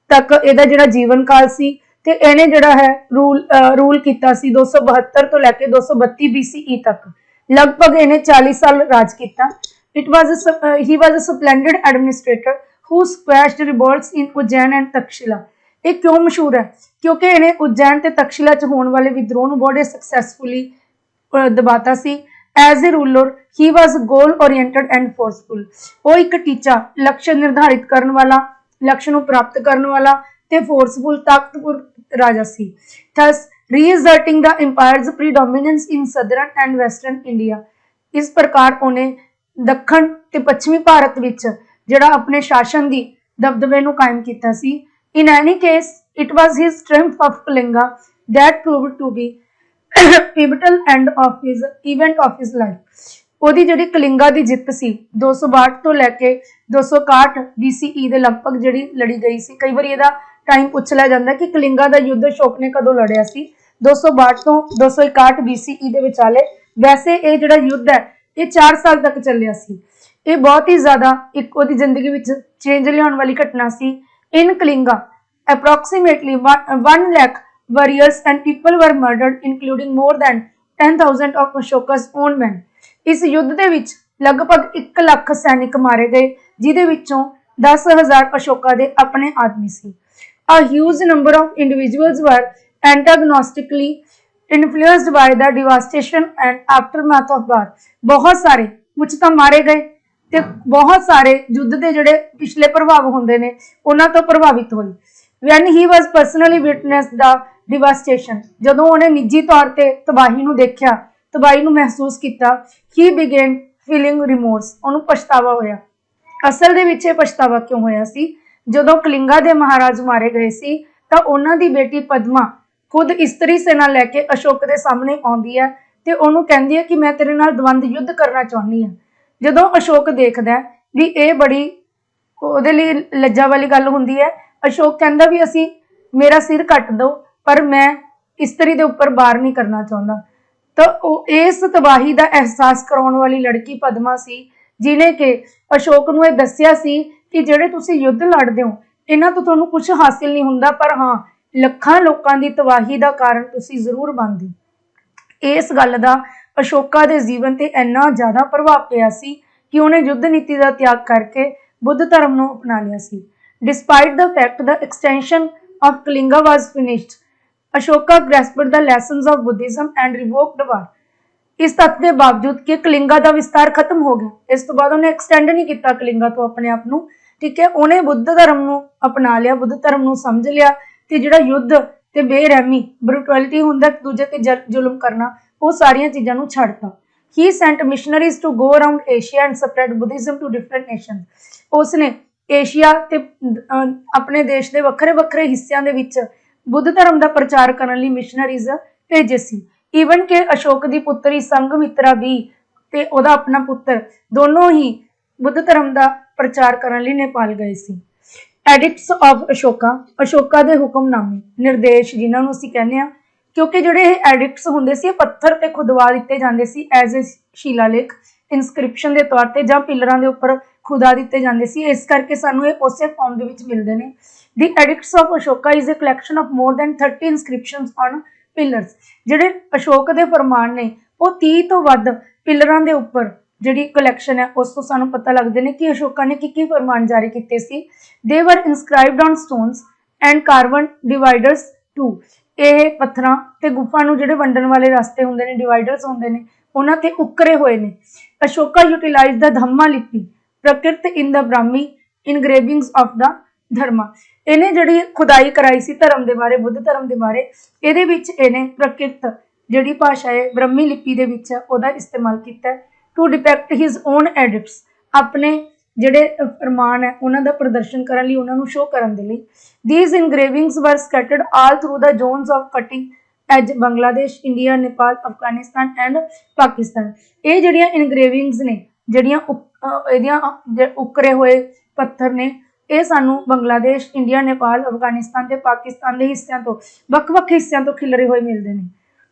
तक इहदा जिहड़ा जीवन काल सी ते इहने जिहड़ा है रूल कीता सी 272 तो लैके 232 BCE तक। लगभग इन्हें 40 साल राज किया। It was he was a splendid administrator who squashed revolts in Ujjain and Takshila. ਇਹ ਕਿਉਂ ਮਸ਼ਹੂਰ ਹੈ? ਕਿਉਂਕਿ ਇਹਨੇ ਉਜੈਨ ਤੇ ਤਕਸ਼ਿਲਾ ਚ ਹੋਣ ਵਾਲੇ ਵਿਦਰੋਹ ਨੂੰ ਬੜੇ ਸਕਸੈਸਫੁਲੀ ਦਬਾਤਾ ਸੀ। As a ruler he was goal oriented and forceful. ਉਹ ਇੱਕ ਟੀਚਾ ਲਕਸ਼ ਨਿਰਧਾਰਿਤ ਕਰਨ ਵਾਲਾ, ਲਕਸ਼ ਨੂੰ ਪ੍ਰਾਪਤ ਕਰਨ ਵਾਲਾ ਤੇ ਫੋਰਸਫੁਲ ਤਾਕਤਵਰ ਰਾਜਾ ਸੀ। Thus reasserting the empire's predominance in southern and western India. ਇਸ ਪ੍ਰਕਾਰ ਉਹਨੇ ਦੱਖਣ ਤੇ ਪੱਛਮੀ ਭਾਰਤ ਵਿੱਚ ਜਿਹੜਾ ਆਪਣੇ ਸ਼ਾਸਨ ਦੀ ਦਬਦਬੇ ਨੂੰ ਕਾਇਮ ਕੀਤਾ ਸੀ। In any case, it was his triumph of Kalinga that proved to be pivotal end of his event of his life. ਉਹਦੀ ਜਿਹੜੀ ਕਲਿੰਗਾ ਦੀ ਜਿੱਤ ਸੀ 262 ਤੋਂ ਲੈ ਕੇ 261 BCE ਦੇ ਲਗਭਗ ਜਿਹੜੀ ਲੜੀ ਗਈ ਸੀ। ਕਈ ਵਾਰੀ ਇਹਦਾ ਟਾਈਮ ਪੁੱਛ ਲਿਆ ਜਾਂਦਾ ਕਿ ਕਲਿੰਗਾ ਦਾ ਯੁੱਧ ਅਸ਼ੋਕ ਨੇ ਕਦੋਂ ਲੜਿਆ ਸੀ। 262 ਤੋਂ 261 BCE ਦੇ ਵਿਚਾਲੇ। ਵੈਸੇ ਇਹ ਜਿਹੜਾ ਯੁੱਧ ਹੈ ਇਹ 4 ਸਾਲ ਤੱਕ ਚੱਲਿਆ ਸੀ। ਇਹ ਬਹੁਤ ਹੀ ਜ਼ਿਆਦਾ ਇੱਕ ਉਹਦੀ ਜ਼ਿੰਦਗੀ ਵਿੱਚ ਚੇਂਜ ਲਿਆਉਣ ਵਾਲੀ ਘਟਨਾ ਸੀ। In Kalinga, approximately 1 lakh warriors and people were murdered, including more than 10,000 of Ashoka's own men. ਇਸ ਯੁੱਧ ਦੇ ਵਿੱਚ ਲਗਭਗ 1 ਲੱਖ ਸੈਨਿਕ ਮਾਰੇ ਗਏ, ਜਿਹਦੇ ਵਿੱਚੋਂ 10,000 ਅਸ਼ੋਕਾ ਦੇ ਆਪਣੇ ਆਦਮੀ ਸੀ। A huge number of individuals were antagonistically influenced by the devastation and aftermath of war. ਬਹੁਤ ਸਾਰੇ ਕੁਝ ਤਾਂ ਮਾਰੇ ਗਏ ਤੇ ਬਹੁਤ ਸਾਰੇ ਯੁੱਧ ਦੇ ਜਿਹੜੇ ਪਿਛਲੇ ਪ੍ਰਭਾਵ ਹੁੰਦੇ ਨੇ ਉਹਨਾਂ ਤੋਂ ਪ੍ਰਭਾਵਿਤ ਹੋਏ। When he was personally witnessed the devastation, ਜਦੋਂ ਉਹਨੇ ਨਿੱਜੀ ਤੌਰ ਤੇ ਤਬਾਹੀ ਨੂੰ ਦੇਖਿਆ, ਤਬਾਹੀ ਨੂੰ ਮਹਿਸੂਸ ਕੀਤਾ, he began feeling remorse, ਉਹਨੂੰ ਪਛਤਾਵਾ ਹੋਇਆ। ਅਸਲ ਦੇ ਵਿੱਚ ਇਹ ਪਛਤਾਵਾ ਕਿਉਂ ਹੋਇਆ ਸੀ? ਜਦੋਂ ਕਲਿੰਗਾ ਦੇ ਮਹਾਰਾਜ ਮਾਰੇ ਗਏ ਸੀ ਤਾਂ ਉਹਨਾਂ ਦੀ ਬੇਟੀ ਪਦਮਾ ਖੁਦ ਇਸਤਰੀ ਸੈਨਾ ਲੈ ਕੇ ਅਸ਼ੋਕ ਦੇ ਸਾਹਮਣੇ ਆਉਂਦੀ ਹੈ ਤੇ ਉਹਨੂੰ ਕਹਿੰਦੀ ਹੈ ਕਿ ਮੈਂ ਤੇਰੇ ਨਾਲ ਦਵੰਦ ਯੁੱਧ ਕਰਨਾ ਚਾਹੁੰਦੀ ਹਾਂ। ਜਦੋਂ ਅਸ਼ੋਕ ਦੇਖਦਾ ਵੀ ਇਹ ਬੜੀ ਉਹਦੇ ਲਈ ਲੱਜਾ ਵਾਲੀ ਗੱਲ ਹੁੰਦੀ ਹੈ, ਅਸ਼ੋਕ ਕਹਿੰਦਾ ਵੀ ਅਸੀਂ ਮੇਰਾ ਸਿਰ ਕੱਟ ਦਿਓ ਪਰ ਮੈਂ ਇਸਤਰੀ ਦੇ ਉੱਪਰ ਵਾਰ ਨਹੀਂ ਕਰਨਾ ਚਾਹੁੰਦਾ। ਤਾਂ ਉਹ ਇਸ ਤਬਾਹੀ ਦਾ ਅਹਿਸਾਸ ਕਰਾਉਣ ਵਾਲੀ ਲੜਕੀ ਪਦਮਾ ਸੀ, ਜਿਹਨੇ ਕਿ ਅਸ਼ੋਕ ਨੂੰ ਇਹ ਦੱਸਿਆ ਸੀ ਕਿ ਜਿਹੜੇ ਤੁਸੀਂ ਯੁੱਧ ਲੜਦੇ ਹੋ ਇਹਨਾਂ ਤੋਂ ਤੁਹਾਨੂੰ ਕੁਝ ਹਾਸਿਲ ਨਹੀਂ ਹੁੰਦਾ, ਪਰ ਹਾਂ ਲੱਖਾਂ ਲੋਕਾਂ ਦੀ ਤਬਾਹੀ ਦਾ ਕਾਰਨ ਤੁਸੀਂ ਜ਼ਰੂਰ ਬਣਦੇ। ਇਸ ਗੱਲ ਦਾ ਅਸ਼ੋਕਾ ਦੇ ਜੀਵਨ ਤੇ ਇੰਨਾ ਜ਼ਿਆਦਾ ਪ੍ਰਭਾਵ ਪਿਆ ਸੀ ਕਿ ਉਹਨੇ ਯੁੱਧ ਨੀਤੀ ਦਾ ਤਿਆਗ ਕਰਕੇ ਬੁੱਧ ਧਰਮ ਨੂੰ ਅਪਣਾ ਲਿਆ ਸੀ। Despite the fact the extension of Kalinga was finished, Ashoka grasped the lessons of Buddhism and revoked war. ਇਸ ਤੱਥ ਦੇ ਬਾਵਜੂਦ ਕਿ ਕਲਿੰਗਾ ਦਾ ਵਿਸਤਾਰ ਖਤਮ ਹੋ ਗਿਆ, ਇਸ ਤੋਂ ਬਾਅਦ ਉਹਨੇ ਐਕਸਟੈਂਡ ਨਹੀਂ ਕੀਤਾ ਕਲਿੰਗਾ ਤੋਂ ਆਪਣੇ ਆਪ ਨੂੰ, ਠੀਕ ਹੈ, ਉਹਨੇ ਬੁੱਧ ਧਰਮ ਨੂੰ ਅਪਣਾ ਲਿਆ, ਬੁੱਧ ਧਰਮ ਨੂੰ ਸਮਝ ਲਿਆ ਤੇ ਜਿਹੜਾ ਯੁੱਧ ਤੇ ਬੇਰਹਿਮੀ ਬਰੂਟੈਲਿਟੀ ਹੁੰਦਾ ਇੱਕ ਦੂਜੇ ਤੇ ਜ਼ੁਲਮ ਕਰਨਾ, ਉਹ ਸਾਰੀਆਂ ਚੀਜ਼ਾਂ ਨੂੰ ਛੱਡਤਾ। He sent missionaries to go around Asia and spread Buddhism to different nations. ਉਸਨੇ ਏਸ਼ੀਆ ਤੇ ਆਪਣੇ ਦੇਸ਼ ਦੇ ਵੱਖਰੇ ਵੱਖਰੇ ਹਿੱਸਿਆਂ ਦੇ ਵਿੱਚ ਬੁੱਧ ਧਰਮ ਦਾ ਪ੍ਰਚਾਰ ਕਰਨ ਲਈ ਮਿਸ਼ਨਰੀਜ਼ ਭੇਜੇ ਸੀ। ਈਵਨ ਕਿ ਅਸ਼ੋਕ ਦੀ ਪੁੱਤਰੀ ਸੰਘਮਿਤਰਾ ਵੀ ਤੇ ਉਹਦਾ ਆਪਣਾ ਪੁੱਤਰ ਦੋਨੋਂ ਹੀ ਬੁੱਧ ਧਰਮ ਦਾ ਪ੍ਰਚਾਰ ਕਰਨ ਲਈ ਨੇਪਾਲ ਗਏ ਸੀ। ਐਡਿਕਟਸ ਆਫ ਅਸ਼ੋਕਾ, ਅਸ਼ੋਕਾ ਦੇ ਹੁਕਮਨਾਮੇ, ਨਿਰਦੇਸ਼ ਜਿਨ੍ਹਾਂ ਨੂੰ ਅਸੀਂ ਕਹਿੰਦੇ ਆ, ਕਿਉਂਕਿ ਜਿਹੜੇ ਇਹ ਐਡਿਕਟਸ ਹੁੰਦੇ ਸੀ ਇਹ ਪੱਥਰ ਤੇ ਖੁਦਵਾ ਦਿੱਤੇ ਜਾਂਦੇ ਸੀ ਐਜ਼ ਏ ਸ਼ਿਲਾਲੇਖ, ਇਨਸਕ੍ਰਿਪਸ਼ਨ ਦੇ ਤੌਰ ਤੇ ਜਾਂ ਪਿਲਰਾਂ ਦੇ ਉੱਪਰ ਖੁਦਾ ਦਿੱਤੇ ਜਾਂਦੇ ਸੀ। ਇਸ ਕਰਕੇ ਸਾਨੂੰ ਇਹ ਉਸੇ ਫਾਰਮ ਦੇ ਵਿੱਚ ਮਿਲਦੇ ਨੇ। The edicts of Ashoka is a collection of more than 30 inscriptions on pillars. ਜਿਹੜੇ ਅਸ਼ੋਕ ਦੇ ਫਰਮਾਨ ਨੇ ਉਹ 30 ਤੋਂ ਵੱਧ ਪਿਲਰਾਂ ਦੇ ਉੱਪਰ ਜਿਹੜੀ ਕਲੈਕਸ਼ਨ ਹੈ ਉਸ ਤੋਂ ਸਾਨੂੰ ਪਤਾ ਲੱਗਦੇ ਨੇ ਕਿ ਅਸ਼ੋਕਾ ਨੇ ਕੀ ਫਰਮਾਨ ਜਾਰੀ ਕੀਤੇ ਸੀ। ਦੇ ਵਰ ਇਨਸਕ੍ਰਾਈਬਡ ਔਨ ਸਟੋਨਸ ਐਂਡ ਕਾਰਵਨ ਡਿਵਾਈਡਰਸ ਟੂ। ਇਹ ਪੱਥਰਾਂ ਤੇ ਗੁਫਾ ਨੂੰ ਜਿਹੜੇ ਵੰਡਣ ਵਾਲੇ ਰਸਤੇ ਹੁੰਦੇ ਨੇ, ਡਿਵਾਈਡਰਸ ਹੁੰਦੇ ਨੇ, ਉਹਨਾਂ ਤੇ ਉੱਕਰੇ ਹੋਏ ਨੇ। ਅਸ਼ੋਕਾ ਯੂਟਿਲਾਈਜ਼ ਦਾ ਧੰਮਾ ਲਿਪੀ ਪ੍ਰਕਿਰਤ ਇਨ ਦਾ ਬ੍ਰਾਹਮੀ ਇਨਗ੍ਰੇਵਿੰਗਸ ਆਫ ਦਾ ਧਰਮਾ। ਇਹਨੇ ਜਿਹੜੀ ਖੁਦਾਈ ਕਰਾਈ ਸੀ ਧਰਮ ਦੇ ਬਾਰੇ, ਬੁੱਧ ਧਰਮ ਦੇ ਬਾਰੇ, ਇਹਦੇ ਵਿੱਚ ਇਹਨੇ ਪ੍ਰਕਿਰਤ ਜਿਹੜੀ ਭਾਸ਼ਾ ਹੈ ਬ੍ਰਹਮੀ ਲਿਪੀ ਦੇ ਵਿੱਚ ਉਹਦਾ ਇਸਤੇਮਾਲ ਕੀਤਾ ਟੂ ਡਿਪੈਕਟ ਹਿਜ਼ ਓਨ ਐਡਿਕਟਸ। ਆਪਣੇ ਜਿਹੜੇ ਫਰਮਾਨ ਹੈ ਉਹਨਾਂ ਦਾ ਪ੍ਰਦਰਸ਼ਨ ਕਰਨ ਲਈ, ਉਹਨਾਂ ਨੂੰ ਸ਼ੋਅ ਕਰਨ ਦੇ ਲਈ। These engravings were scattered all through the zones of cutting edge Bangladesh, India, Nepal, Afghanistan and Pakistan. ਇਹ ਜਿਹੜੀਆਂ ਇਨਗ੍ਰੇਵਿੰਗਸ ਨੇ, ਜਿਹੜੀਆਂ ਇਹਦੀਆਂ ਉੱਕਰੇ ਹੋਏ ਪੱਥਰ ਨੇ, ਇਹ ਸਾਨੂੰ ਬੰਗਲਾਦੇਸ਼, ਇੰਡੀਆ, ਨੇਪਾਲ, ਅਫਗਾਨਿਸਤਾਨ ਤੇ ਪਾਕਿਸਤਾਨ ਦੇ ਹਿੱਸਿਆਂ ਤੋਂ, ਵੱਖ-ਵੱਖ ਹਿੱਸਿਆਂ ਤੋਂ ਖਿਲਰੇ ਹੋਏ ਮਿਲਦੇ ਨੇ।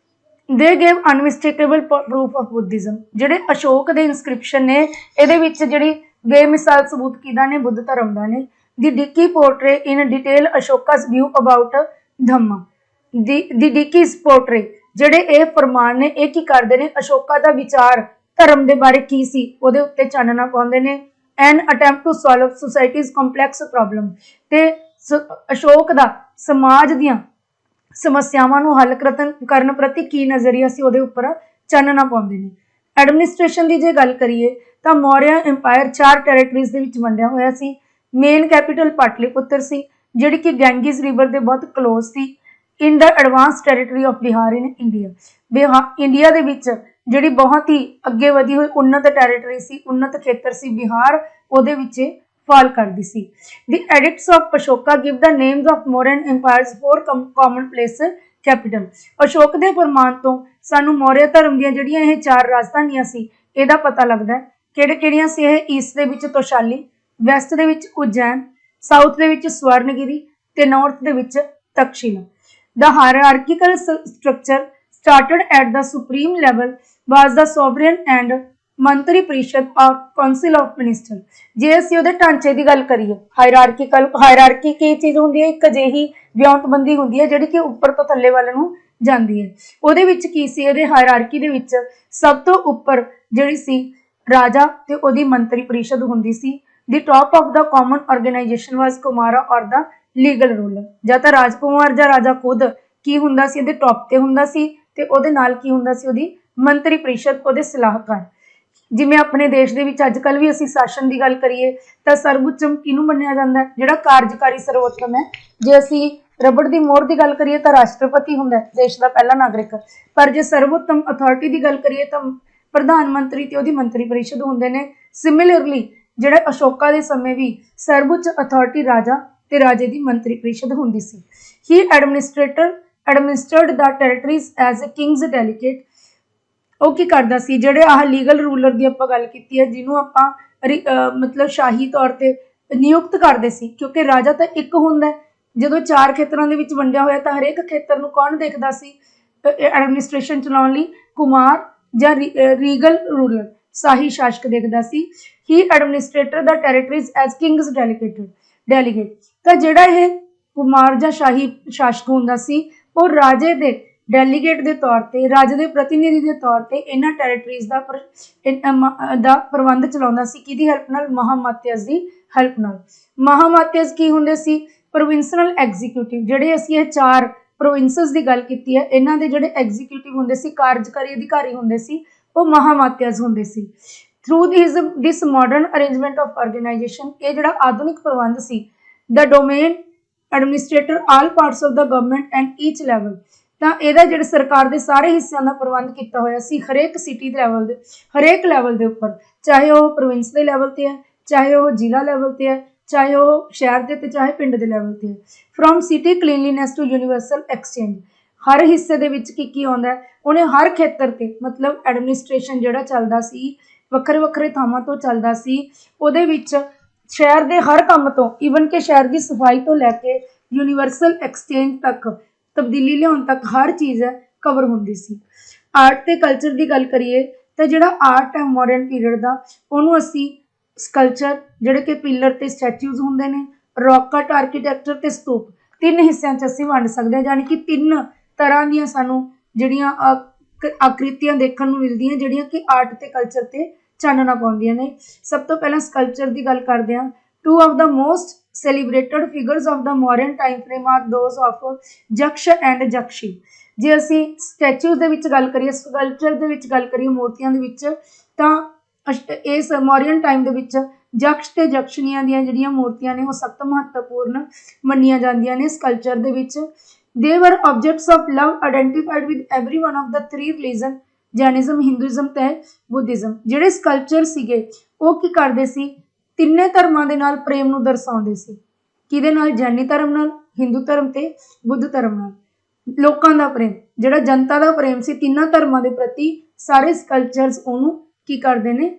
They gave unmistakable proof of Buddhism। ਜਿਹੜੇ ਅਸ਼ੋਕ ਦੇ ਇਨਸਕ੍ਰਿਪਸ਼ਨ ਨੇ ਇਹਦੇ ਵਿੱਚ ਜਿਹੜੀ ਬੇਮਿਸਾਲ ਸਬੂਤ ਕਿਹਦਾ ਨੇ? ਬੁੱਧ ਧਰਮ ਦਾ ਨੇ। The edicts portray in detail Ashoka's view about dhamma. The edicts portray ਜਿਹੜੇ ਇਹ ਫਰਮਾਨ ਨੇ ਇਹ ਕੀ ਕਰਦੇ ਨੇ? ਅਸ਼ੋਕਾ ਦਾ ਵਿਚਾਰ ਧਰਮ ਦੇ ਬਾਰੇ ਕੀ ਸੀ ਉਹਦੇ ਉੱਤੇ ਚਾਨਣਾ ਪਾਉਂਦੇ ਨੇ। An attempt to solve society's complex problem, ਤੇ ਅਸ਼ੋਕ ਦਾ ਸਮਾਜ ਦੀਆਂ ਸਮੱਸਿਆਵਾਂ ਨੂੰ ਹੱਲ ਕਰਨ ਪ੍ਰਤੀ ਕੀ ਨਜ਼ਰੀਆ ਸੀ ਉਹਦੇ ਉੱਪਰ ਚਾਨਣਾ ਪਾਉਂਦੇ ਨੇ। ਐਡਮਿਨਿਸਟ੍ਰੇਸ਼ਨ ਦੀ ਜੇ ਗੱਲ ਕਰੀਏ ਤਾਂ ਮੌਰਿਆ ਇੰਪਾਇਰ 4 ਟੈਰੀਟਰੀਜ਼ ਦੇ ਵਿੱਚ ਵੰਡਿਆ ਹੋਇਆ ਸੀ। ਮੇਨ ਕੈਪੀਟਲ ਪਾਟਲੀਪੁੱਤਰ ਸੀ, ਜਿਹੜੀ ਕਿ ਗੈਂਗੀਜ਼ ਰਿਵਰ ਦੇ ਬਹੁਤ close C. In the advance territory of Bihar in India, India ਦੇ ਵਿੱਚ ਜਿਹੜੀ ਬਹੁਤ ਹੀ ਅੱਗੇ ਵਧੀ ਹੋਈ ਉન્નਤ ਟੈਰੀਟਰੀ ਸੀ, ਉન્નਤ ਖੇਤਰ ਸੀ ਬਿਹਾਰ, ਉਹਦੇ ਵਿੱਚ ਫਾਲ ਕਰਦੀ ਸੀ। The edicts of Ashoka give the names of Mauryan empire's 4 common place capital. Ashok ਦੇ ਫਰਮਾਨ ਤੋਂ ਸਾਨੂੰ ਮੌਰਿਆ ਧਰਮ ਦੀਆਂ ਜਿਹੜੀਆਂ ਇਹ 4 ਰਾਜਧਾਨੀਆਂ ਸੀ ਇਹਦਾ ਪਤਾ ਲੱਗਦਾ ਹੈ। ਕਿਹੜੀਆਂ ਸੀ ਇਹ? ਈਸਟ ਦੇ ਵਿੱਚ ਤੋਸ਼ਾਲੀ, ਵੈਸਟ ਦੇ ਵਿੱਚ ਉਜੈਨ, ਸਾਊਥ ਦੇ ਵਿੱਚ ਸਵਰਨਗਿਰੀ ਤੇ ਨਾਰਥ ਦੇ ਵਿੱਚ Taxila. The hierarchical structure started at the supreme level was the sovereign and ਮੰਤਰੀ ਪ੍ਰੀਸ਼ਦ or council of minister। ਜੇ ਅਸੀਂ ਉਹਦੇ ਢਾਂਚੇ ਦੀ ਗੱਲ ਕਰੀਏ, ਹਾਇਰਾਰਕੀ ਕੀ ਚੀਜ਼ ਹੁੰਦੀ ਹੈ? ਇੱਕ ਅਜਿਹੀ ਵਿਉਂਤਬੰਦੀ ਹੁੰਦੀ ਹੈ ਜਿਹੜੀ ਕਿ ਉੱਪਰ ਤੋਂ ਥੱਲੇ ਵੱਲ ਨੂੰ ਜਾਂਦੀ ਹੈ। ਉਹਦੇ ਵਿੱਚ ਕੀ ਸੀ? ਇਹਦੇ ਹਾਇਰਾਰਕੀ ਦੇ ਵਿੱਚ ਸਭ ਤੋਂ ਉੱਪਰ ਜਿਹੜੀ ਸੀ ਰਾਜਾ ਤੇ ਉਹਦੀ ਮੰਤਰੀ ਪ੍ਰੀਸ਼ਦ ਹੁੰਦੀ ਸੀ। The top of the common organisation was Kumara or the legal rural. ਜਾਂ ਤਾਂ ਰਾਜਕੁਮਾਰ ਜਾਂ ਰਾਜਾ ਖੁਦ ਕੀ ਹੁੰਦਾ ਸੀ? ਇਹਦੇ ਟੌਪ ਤੇ ਹੁੰਦਾ ਸੀ, ਤੇ ਉਹਦੇ ਨਾਲ ਕੀ ਹੁੰਦਾ ਸੀ? ਉਹਦੀ ਮੰਤਰੀ ਪ੍ਰੀਸ਼ਦ, ਉਹਦੇ ਸਲਾਹਕਾਰ। ਜਿਵੇਂ ਆਪਣੇ ਦੇਸ਼ ਦੇ ਵਿੱਚ ਅੱਜ ਕੱਲ੍ਹ ਵੀ ਅਸੀਂ ਸ਼ਾਸਨ ਦੀ ਗੱਲ ਕਰੀਏ ਤਾਂ ਸਰਵਉੱਚਮ ਕਿਹਨੂੰ ਮੰਨਿਆ ਜਾਂਦਾ ਹੈ? ਜਿਹੜਾ ਕਾਰਜਕਾਰੀ ਸਰਵੋਤਮ ਹੈ। ਜੇ ਅਸੀਂ ਰਬੜ ਦੀ ਮੋਹਰ ਦੀ ਗੱਲ ਕਰੀਏ ਤਾਂ ਰਾਸ਼ਟਰਪਤੀ ਹੁੰਦਾ ਹੈ, ਦੇਸ਼ ਦਾ ਪਹਿਲਾ ਨਾਗਰਿਕ। ਪਰ ਜੇ ਸਰਵੋਤਮ ਅਥਾਰਟੀ ਦੀ ਗੱਲ ਕਰੀਏ ਤਾਂ ਪ੍ਰਧਾਨ ਮੰਤਰੀ ਤੇ ਉਹਦੀ ਮੰਤਰੀ ਪ੍ਰੀਸ਼ਦ ਹੁੰਦੇ ਨੇ। ਸਿਮਿਲਰਲੀ ਜਿਹੜੇ ਅਸ਼ੋਕਾ ਦੇ ਸਮੇਂ ਵੀ ਸਰਵਉੱਚ ਅਥਾਰਟੀ ਰਾਜਾ ਤੇ ਰਾਜੇ ਦੀ ਮੰਤਰੀ ਪ੍ਰੀਸ਼ਦ ਹੁੰਦੀ ਸੀ। He administered the territories as a king's delegate. ਉਹ ਕੀ ਕਰਦਾ ਸੀ? ਜਿਹੜੇ ਆਹ ਲੀਗਲ ਰੂਲਰ ਦੀ ਆਪਾਂ ਗੱਲ ਕੀਤੀ ਹੈ, ਜਿਹਨੂੰ ਆਪਾਂ ਮਤਲਬ ਸ਼ਾਹੀ ਤੌਰ ਤੇ ਨਿਯੁਕਤ ਕਰਦੇ ਸੀ, ਕਿਉਂਕਿ ਰਾਜਾ ਤਾਂ ਇੱਕ ਹੁੰਦਾ ਹੈ। ਜਦੋਂ 4 ਖੇਤਰਾਂ ਦੇ ਵਿੱਚ ਵੰਡਿਆ ਹੋਇਆ ਤਾਂ ਹਰੇਕ ਖੇਤਰ ਨੂੰ ਕੌਣ ਦੇਖਦਾ ਸੀ ਐਡਮਿਨਿਸਟ੍ਰੇਸ਼ਨ ਚਲਾਉਣ ਲਈ? ਕੁਮਾਰ ਜਾਂ ਰੀਗਲ ਰੂਲਰ, ਸ਼ਾਹੀ ਸ਼ਾਸਕ ਦੇਖਦਾ ਸੀ। ਹੀ ਐਡਮਿਨਿਸਟ੍ਰੇਟਰ ਦਾ ਟੈਰੀਟਰੀਜ਼ ਐਜ਼ ਕਿੰਗਸ ਡੈਲੀਗੇਟ। ਤਾਂ ਜਿਹੜਾ ਇਹ ਕੁਮਾਰ ਜਾਂ ਸ਼ਾਹੀ ਸ਼ਾਸਕ ਹੁੰਦਾ ਸੀ, ਉਹ ਰਾਜੇ ਦੇ ਡੈਲੀਗੇਟ ਦੇ ਤੌਰ ਤੇ, ਰਾਜੇ ਦੇ ਪ੍ਰਤੀਨਿਧੀ ਦੇ ਤੌਰ ਤੇ ਇਹਨਾਂ ਟੈਰੀਟਰੀਜ਼ ਦਾ ਪ੍ਰਬੰਧ ਚਲਾਉਂਦਾ ਸੀ। ਕਿਹਦੀ ਹੈਲਪ ਨਾਲ? ਮਹਾਮਾਤਿਆਸ ਦੀ ਹੈਲਪ ਨਾਲ। ਮਹਾਮਾਤਿਆਸ ਕੀ ਹੁੰਦੇ ਸੀ? ਪ੍ਰੋਵਿੰਸ਼ਨਲ ਐਗਜ਼ੀਕਿਊਟਿਵ। ਜਿਹੜੇ ਅਸੀਂ ਇਹ 4 ਪ੍ਰੋਵਿੰਸਸ ਦੀ ਗੱਲ ਕੀਤੀ ਹੈ, ਇਹਨਾਂ ਦੇ ਜਿਹੜੇ ਐਗਜ਼ੀਕਿਊਟਿਵ ਹੁੰਦੇ ਸੀ, ਕਾਰਜਕਾਰੀ ਅਧਿਕਾਰੀ ਹੁੰਦੇ ਸੀ, ਉਹ ਮਹਾਮਾਤਿਆਸ ਹੁੰਦੇ ਸੀ। Through this modern arrangement of organisation, ਇਹ ਜਿਹੜਾ ਆਧੁਨਿਕ ਪ੍ਰਬੰਧ ਸੀ, the domain administrator all parts of the government and each level. ਤਾਂ ਇਹਦਾ ਜਿਹੜੇ ਸਰਕਾਰ ਦੇ ਸਾਰੇ ਹਿੱਸਿਆਂ ਦਾ ਪ੍ਰਬੰਧ ਕੀਤਾ ਹੋਇਆ ਸੀ, ਹਰੇਕ ਸਿਟੀ ਦੇ ਲੈਵਲ ਦੇ, ਹਰੇਕ ਲੈਵਲ ਦੇ ਉੱਪਰ, ਚਾਹੇ ਉਹ ਪ੍ਰੋਵਿੰਸ ਦੇ ਲੈਵਲ ਤੇ ਹੈ, ਚਾਹੇ ਉਹ ਜ਼ਿਲ੍ਹਾ ਲੈਵਲ ਤੇ ਹੈ, ਚਾਹੇ ਉਹ ਸ਼ਹਿਰ ਦੇ ਤੇ ਚਾਹੇ ਪਿੰਡ ਦੇ ਲੈਵਲ ਤੇ ਹੈ। From city cleanliness to universal exchange. ਹਰ ਹਿੱਸੇ ਦੇ ਵਿੱਚ ਕੀ ਆਉਂਦਾ ਹੈ? ਉਹਨੇ ਹਰ ਖੇਤਰ ਤੇ, ਮਤਲਬ ਐਡਮਿਨਿਸਟ੍ਰੇਸ਼ਨ ਜਿਹੜਾ ਚੱਲਦਾ ਸੀ ਵੱਖਰੇ ਵੱਖਰੇ ਥਾਵਾਂ ਤੋਂ ਚੱਲਦਾ ਸੀ। ਉਹਦੇ ਵਿੱਚ ਸ਼ਹਿਰ ਦੇ ਹਰ ਕੰਮ ਤੋਂ, ਈਵਨ ਕਿ ਸ਼ਹਿਰ ਦੀ ਸਫਾਈ ਤੋਂ ਲੈ ਕੇ ਯੂਨੀਵਰਸਲ ਐਕਸਚੇਂਜ ਤੱਕ, ਤਬਦੀਲੀ ਲਿਆਉਣ ਤੱਕ ਹਰ ਚੀਜ਼ ਕਵਰ ਹੁੰਦੀ ਸੀ। ਆਰਟ ਤੇ ਕਲਚਰ ਦੀ ਗੱਲ ਕਰੀਏ ਤਾਂ ਜਿਹੜਾ ਆਰਟ ਹੈ ਮੌਡਰਨ ਪੀਰੀਅਡ ਦਾ, ਉਹਨੂੰ ਅਸੀਂ ਸਕਲਚਰ, ਜਿਹੜੇ ਕਿ ਪਿਲਰ ਤੇ ਸਟੈਚੂਜ਼ ਹੁੰਦੇ ਨੇ, ਰੌਕ ਕਟ ਆਰਕੀਟੈਕਚਰ ਤੇ ਸਤੂਪ, 3 ਹਿੱਸਿਆਂ 'ਚ ਅਸੀਂ ਵੰਡ ਸਕਦੇ ਹਾਂ। ਯਾਨੀ ਕਿ 3 ਤਰ੍ਹਾਂ ਦੀਆਂ ਸਾਨੂੰ ਜਿਹੜੀਆਂ ਆਕ੍ਰਿਤੀਆਂ ਦੇਖਣ ਨੂੰ ਮਿਲਦੀਆਂ, ਜਿਹੜੀਆਂ ਕਿ ਆਰਟ ਤੇ ਕਲਚਰ ਤੇ ਚਾਨਣਾ ਪਾਉਂਦੀਆਂ ਨੇ। ਸਭ ਤੋਂ ਪਹਿਲਾਂ ਸਕਲਚਰ ਦੀ ਗੱਲ ਕਰਦੇ ਹਾਂ। 2 of the most celebrated figures of the Mauryan time frame are those of Jaksh and Jakshi। ਜੇ ਅਸੀਂ ਸਟੈਚੂਜ਼ ਦੇ ਵਿੱਚ ਗੱਲ ਕਰੀਏ, ਸਕਲਪਚਰ ਦੇ ਵਿੱਚ ਗੱਲ ਕਰੀਏ, ਮੂਰਤੀਆਂ ਦੇ ਵਿੱਚ, ਤਾਂ ਇਸ ਮੌਰੀਅਨ ਟਾਈਮ ਦੇ ਵਿੱਚ ਜਕਸ਼ ਤੇ ਜਕਸ਼ਨੀਆਂ ਦੀਆਂ ਜਿਹੜੀਆਂ ਮੂਰਤੀਆਂ ਨੇ ਉਹ ਸਭ ਤੋਂ ਮਹੱਤਵਪੂਰਨ ਮੰਨੀਆਂ ਜਾਂਦੀਆਂ ਨੇ ਸਕਲਪਚਰ ਦੇ ਵਿੱਚ। They were objects of love identified with every one of the 3 religion, Jainism, Hinduism ਤੇ ਬੁੱਧਿਜ਼ਮ। ਜਿਹੜੇ ਸਕਲਪਚਰ ਸੀਗੇ ਉਹ ਕੀ ਕਰਦੇ ਸੀ? 3 ਧਰਮਾਂ ਦੇ ਨਾਲ ਪ੍ਰੇਮ ਨੂੰ ਦਰਸਾਉਂਦੇ ਸੀ। ਕਿਹਦੇ ਨਾਲ? ਜੈਨੀ ਧਰਮ ਨਾਲ, ਹਿੰਦੂ ਧਰਮ ਤੇ ਬੁੱਧ ਧਰਮ ਨਾਲ। ਲੋਕਾਂ ਦਾ ਪ੍ਰੇਮ, ਜਿਹੜਾ ਜਨਤਾ ਦਾ ਪ੍ਰੇਮ ਸੀ 3 ਧਰਮਾਂ ਦੇ ਪ੍ਰਤੀ, ਸਾਰੇ ਸਕਲਪਚਰਸ ਉਹਨੂੰ ਕੀ ਕਰਦੇ ਨੇ?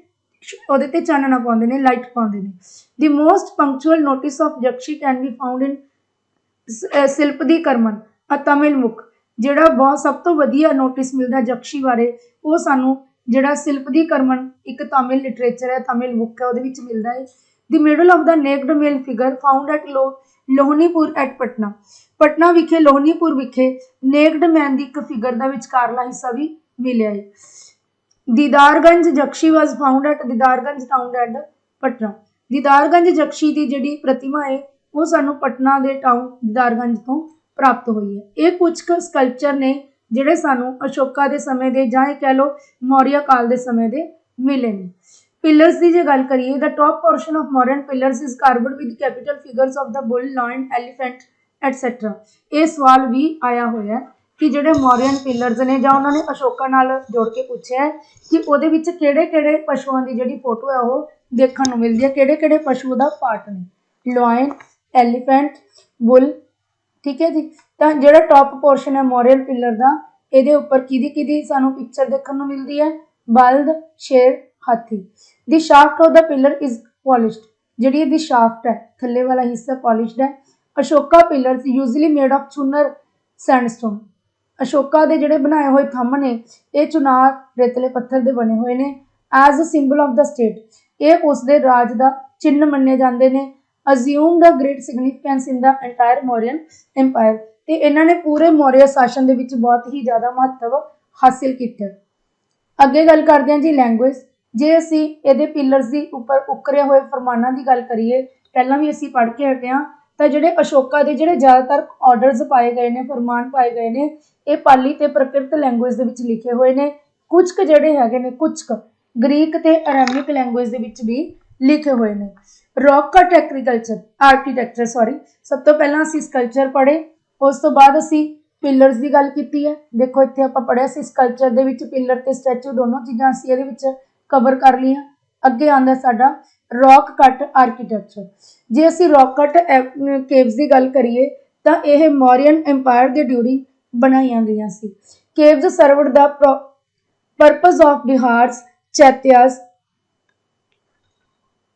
ਉਹਦੇ ਤੇ ਚਾਨਣਾ ਪਾਉਂਦੇ ਨੇ, ਲਾਈਟ ਪਾਉਂਦੇ ਨੇ। The most punctual notice of Yakshi can be found in ਸ਼ਿਲਪ ਦੀ ਕਰਮਨ ਅ ਤਮਿਲ ਮੁੱਖ। ਜਿਹੜਾ ਬਹੁਤ ਸਭ ਤੋਂ ਵਧੀਆ ਨੋਟਿਸ ਮਿਲਦਾ ਜਕਸ਼ੀ ਬਾਰੇ, ਉਹ ਸਾਨੂੰ ਜਿਹੜਾ ਸ਼ਿਲਪ ਦੀ ਕਰਮਨ ਇੱਕ ਤਮਿਲ ਲਿਟਰੇਚਰ ਹੈ, ਤਮਿਲ ਬੁੱਕ ਹੈ, ਉਹਦੇ ਵਿੱਚ ਮਿਲਦਾ ਹੈ। The middle of the naked male figure found at Lohanipur at Patna. Patna ਵਿਖੇ, ਲੋਹਨੀਪੁਰ ਵਿਖੇ ਨੇਕਡ ਮੈਨ ਦੀ ਇੱਕ ਫਿਗਰ ਦਾ ਵਿਚਕਾਰਲਾ ਹਿੱਸਾ ਵੀ ਮਿਲਿਆ ਹੈ। Didarganj Yakshi was found at Didarganj town at Patna. Didarganj Yakshi की जिहड़ी प्रतिमा है वो सानू पटना के टाउन दीदारगंज तो प्राप्त हुई है। ये कुछ स्कल्पचर ने जिहड़े सानू अशोका के समय के जां कह लो मौर्य काल के समय के मिले ने। पिलर्स की जो गल करिए, the top portion of modern pillars is carved with capital figures of the bull, lion, elephant etcetera. ये सवाल भी आया हुआ है कि ਜਿਹੜੇ ਮੌਰੀਅਨ ਪਿਲਰਸ ਨੇ ਜਾਂ ਉਹਨਾਂ ਨੇ ਅਸ਼ੋਕਾ ਨਾਲ ਜੋੜ ਕੇ ਪੁੱਛਿਆ ਕਿ ਉਹਦੇ ਵਿੱਚ ਕਿਹੜੇ-ਕਿਹੜੇ ਪਸ਼ੂਆਂ ਦੀ ਜਿਹੜੀ ਫੋਟੋ ਹੈ ਉਹ ਦੇਖਣ ਨੂੰ ਮਿਲਦੀ ਹੈ, ਕਿਹੜੇ-ਕਿਹੜੇ ਪਸ਼ੂ ਦਾ ਪਾਰਟ ਨੇ। ਲਾਇਨ, ਐਲੀਫੈਂਟ, ਬੁੱਲ, ਠੀਕ ਹੈ ਜੀ। ਤਾਂ ਜਿਹੜਾ ਟੌਪ ਪੋਰਸ਼ਨ ਹੈ ਮੌਰੀਅਨ ਪਿਲਰ ਦਾ, ਇਹਦੇ ਉੱਪਰ ਕਿਹਦੀ ਸਾਨੂੰ ਪਿਕਚਰ ਦੇਖਣ ਨੂੰ ਮਿਲਦੀ ਹੈ? ਬਲਦ, ਸ਼ੇਰ, ਹਾਥੀ। The shaft of the pillar is polished. ਜਿਹੜੀ ਇਹਦੀ ਸ਼ਾਫਟ ਹੈ ਥੱਲੇ ਵਾਲਾ ਹਿੱਸਾ ਪੋਲਿਸ਼ਡ ਹੈ। Ashoka pillars usually made of Chunar sandstone. Ashoka ਦੇ ਜਿਹੜੇ ਬਣਾਏ ਹੋਏ ਥੰਮ ਨੇ ਇਹ ਚੁਨਾਰ ਰੇਤਲੇ ਪੱਥਰ ਦੇ ਬਣੇ ਹੋਏ ਨੇ। As a symbol of the state, ਇਹ ਉਸ ਦੇ ਰਾਜ ਦਾ ਚਿੰਨ੍ਹ ਮੰਨੇ ਜਾਂਦੇ ਨੇ। Assume the great significance in the entire Mauryan empire, ਤੇ ਇਹਨਾਂ ਨੇ ਪੂਰੇ ਮੌਰੀਆ ਸ਼ਾਸਨ ਦੇ ਵਿੱਚ ਬਹੁਤ ਹੀ ਜ਼ਿਆਦਾ ਮਹੱਤਵ ਹਾਸਿਲ ਕੀਤਾ। ਅੱਗੇ ਗੱਲ ਕਰਦੇ ਹਾਂ ਜੀ ਲੈਂਗੁਏਜ। ਜੇ ਅਸੀਂ ਇਹਦੇ ਪਿਲਰਸ ਦੀ ਉੱਪਰ ਉਕਰੇ ਹੋਏ ਫਰਮਾਨਾਂ ਦੀ ਗੱਲ ਕਰੀਏ, ਪਹਿਲਾਂ ਵੀ ਅਸੀਂ ਪੜ੍ਹ ਕੇ ਹਟੇ ਹਾਂ, ਤਾਂ ਜਿਹੜੇ ਅਸ਼ੋਕਾ ਦੇ ਜਿਹੜੇ ਜ਼ਿਆਦਾਤਰ ਆਰਡਰਸ ਪਾਏ ਗਏ ਨੇ, ਫਰਮਾਨ ਪਾਏ ਗਏ ਨੇ, ਇਹ ਪਾਲੀ ਤੇ ਪ੍ਰਕਿਰਤ ਲੈਂਗੁਏਜ ਦੇ ਵਿੱਚ ਲਿਖੇ ਹੋਏ ਨੇ। ਕੁਝ ਕੁ ਜਿਹੜੇ ਹੈਗੇ ਨੇ ਗ੍ਰੀਕ ਤੇ ਅਰਾਮਿਕ ਲੈਂਗੁਏਜ ਦੇ ਵਿੱਚ ਵੀ ਲਿਖੇ ਹੋਏ ਨੇ। ਰੌਕ ਕਟ ਆਰਕੀਟੈਕਚਰ ਸਭ ਤੋਂ ਪਹਿਲਾਂ ਅਸੀਂ ਸਕਲਪਚਰ ਪੜ੍ਹੇ, ਉਸ ਤੋਂ ਬਾਅਦ ਅਸੀਂ ਪਿਲਰਸ ਦੀ ਗੱਲ ਕੀਤੀ ਹੈ। ਦੇਖੋ ਇੱਥੇ ਆਪਾਂ ਪੜ੍ਹਿਆ ਸੀ ਸਕਲਪਚਰ ਦੇ ਵਿੱਚ ਪਿਲਰ ਤੇ ਸਟੈਚੂ ਦੋਨੋਂ ਚੀਜ਼ਾਂ ਅਸੀਂ ਇਹਦੇ ਵਿੱਚ ਕਵਰ ਕਰ ਲਈਆਂ। ਅੱਗੇ ਆਉਂਦਾ ਸਾਡਾ ਰੌਕ ਕੱਟ ਆਰਕੀਟੈਕਚਰ। ਜੇ ਅਸੀਂ ਰੌਕ ਕੱਟ ਕੇਵਸ ਦੀ ਗੱਲ ਕਰੀਏ ਤਾਂ ਇਹ ਮੌਰੀਅਨ ਐਮਪਾਇਰ ਦੇ ਡਿਊਰਿੰਗ ਬਣਾਈਆਂ ਗਈਆਂ ਸੀ। Caves served the purpose of viharas, chaityas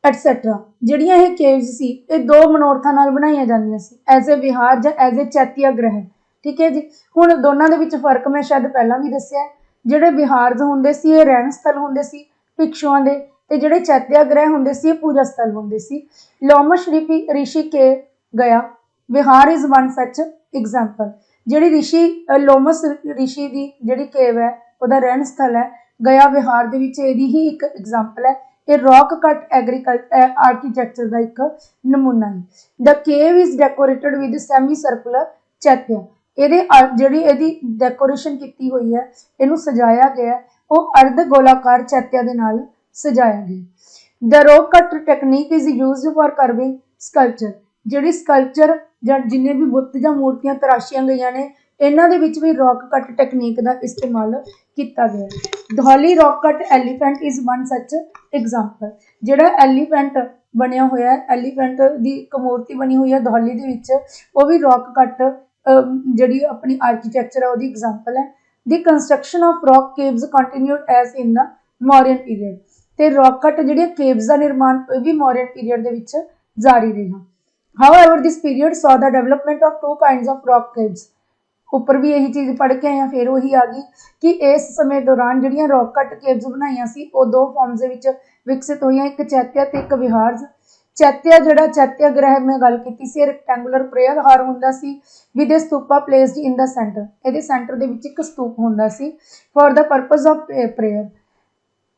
etcetera. ਜਿਹੜੀਆਂ ਇਹ ਕੇਵਸ ਸੀ ਇਹ ਦੋ ਮਨੋਰਥਾਂ ਨਾਲ ਬਣਾਈਆਂ ਜਾਂਦੀਆਂ ਸੀ, ਐਜ਼ ਏ ਵਿਹਾਰ ਜਾਂ ਐਜ਼ ਏ ਚੈਤਿਆ ਗ੍ਰਹਿ। ਠੀਕ ਹੈ ਜੀ। ਹੁਣ ਦੋਨਾਂ ਦੇ ਵਿੱਚ ਫਰਕ ਮੈਂ ਸ਼ਾਇਦ ਪਹਿਲਾਂ ਵੀ ਦੱਸਿਆ। ਜਿਹੜੇ ਵਿਹਾਰਜ ਹੁੰਦੇ ਸੀ ਇਹ ਰਹਿਣ ਸਥਲ ਹੁੰਦੇ ਸੀ ਭਿਕਸ਼ੂਆਂ ਦੇ, ਤੇ ਜਿਹੜੇ ਚੈਤਿਆ ਗ੍ਰਹਿ ਹੁੰਦੇ ਸੀ ਇਹ ਪੂਜਾ ਸਥਲ ਹੁੰਦੇ ਸੀ। ਲੋਮਸ਼ ਰਿਸ਼ੀ ਕੇ ਗਿਆ ਵਿਹਾਰ ਇਜ਼ ਵਨ ਸੱਚ ਐਗਜ਼ਾਮਪਲ। ਜਿਹੜੀ ਲੋਮਸ ਰਿਸ਼ੀ ਦੀ ਜਿਹੜੀ ਕੇਵ ਹੈ ਉਹਦਾ ਰਹਿਣ ਸਥਲ ਹੈ ਗਿਆ ਵਿਹਾਰ ਦੇ ਵਿੱਚ, ਇਹਦੀ ਹੀ ਇੱਕ ਐਗਜ਼ਾਮਪਲ ਹੈ। ਇਹ ਰੌਕ ਕੱਟ ਆਰਕੀਟੈਕਚਰ ਦਾ ਇੱਕ ਨਮੂਨਾ ਹੈ। The cave is decorated with semi circular chaitya. ਇਹਦੀ ਡੈਕੋਰੇਸ਼ਨ ਕੀਤੀ ਹੋਈ ਹੈ, ਇਹਨੂੰ ਸਜਾਇਆ ਗਿਆ, ਉਹ ਅਰਧ ਗੋਲਾਕਾਰ ਚੈਤਿਆ ਦੇ ਨਾਲ ਸਜਾਇਆ ਗਿਆ। ਦ ਰੌਕ ਕੱਟ technique is used for ਕਰਵਿੰਗ sculpture. ਜਿਹੜੀ ਸਕਲਪਚਰ ਜਾਂ ਜਿੰਨੇ ਵੀ ਬੁੱਤ ਜਾਂ ਮੂਰਤੀਆਂ ਤਰਾਸ਼ੀਆਂ ਗਈਆਂ ਨੇ ਇਹਨਾਂ ਦੇ ਵਿੱਚ ਵੀ ਰੌਕ ਕੱਟ ਟੈਕਨੀਕ ਦਾ ਇਸਤੇਮਾਲ ਕੀਤਾ ਗਿਆ। ਧੌਲੀ ਰੌਕ ਕੱਟ ਐਲੀਫੈਂਟ ਇਜ਼ ਵਨ ਸੱਚ ਐਗਜ਼ਾਮਪਲ। ਜਿਹੜਾ ਐਲੀਫੈਂਟ ਬਣਿਆ ਹੋਇਆ ਹੈ, ਐਲੀਫੈਂਟ ਦੀ ਇੱਕ ਮੂਰਤੀ ਬਣੀ ਹੋਈ ਹੈ ਧੌਲੀ ਦੇ ਵਿੱਚ, ਉਹ ਵੀ ਰੌਕ ਕੱਟ ਜਿਹੜੀ ਆਪਣੀ ਆਰਕੀਟੈਕਚਰ ਹੈ ਉਹਦੀ ਐਗਜ਼ਾਮਪਲ ਹੈ। The construction of rock caves continued as in the Mauryan period. ਤੇ ਰੌਕ ਕੱਟ ਜਿਹੜੀਆਂ ਕੇਵਸ ਦਾ ਨਿਰਮਾਣ ਇਹ ਵੀ ਮੌਰੀਅਨ ਪੀਰੀਅਡ ਦੇ ਵਿੱਚ ਜਾਰੀ ਰਿਹਾ। However, this period saw the development of two kinds of rock caves। ਉੱਪਰ ਵੀ ਇਹੀ ਚੀਜ਼ ਪੜ੍ਹ ਕੇ ਆਏ ਹਾਂ, ਫਿਰ ਉਹੀ ਆ ਗਈ ਕਿ ਇਸ ਸਮੇਂ ਦੌਰਾਨ ਜਿਹੜੀਆਂ ਰੌਕ ਕੱਟ ਕੇਵਸ ਬਣਾਈਆਂ ਸੀ ਉਹ ਦੋ ਫਾਰਮਸ ਦੇ ਵਿੱਚ ਵਿਕਸਿਤ ਹੋਈਆਂ, ਇੱਕ ਚੈਤਿਆ ਤੇ ਇੱਕ ਵਿਹਾਰਜ। ਚੈਤਿਆ ਗ੍ਰਹਿ ਮੈਂ ਗੱਲ ਕੀਤੀ ਸੀ, ਰੈਕਟੈਂਗੂਲਰ ਪ੍ਰੇਅਰ ਹਾਰ ਹੁੰਦਾ ਸੀ with a stupa placed in the centre. ਇਹਦੇ ਸੈਂਟਰ ਦੇ ਵਿੱਚ ਇੱਕ ਸਤੂਪ ਹੁੰਦਾ ਸੀ for the purpose of prayer.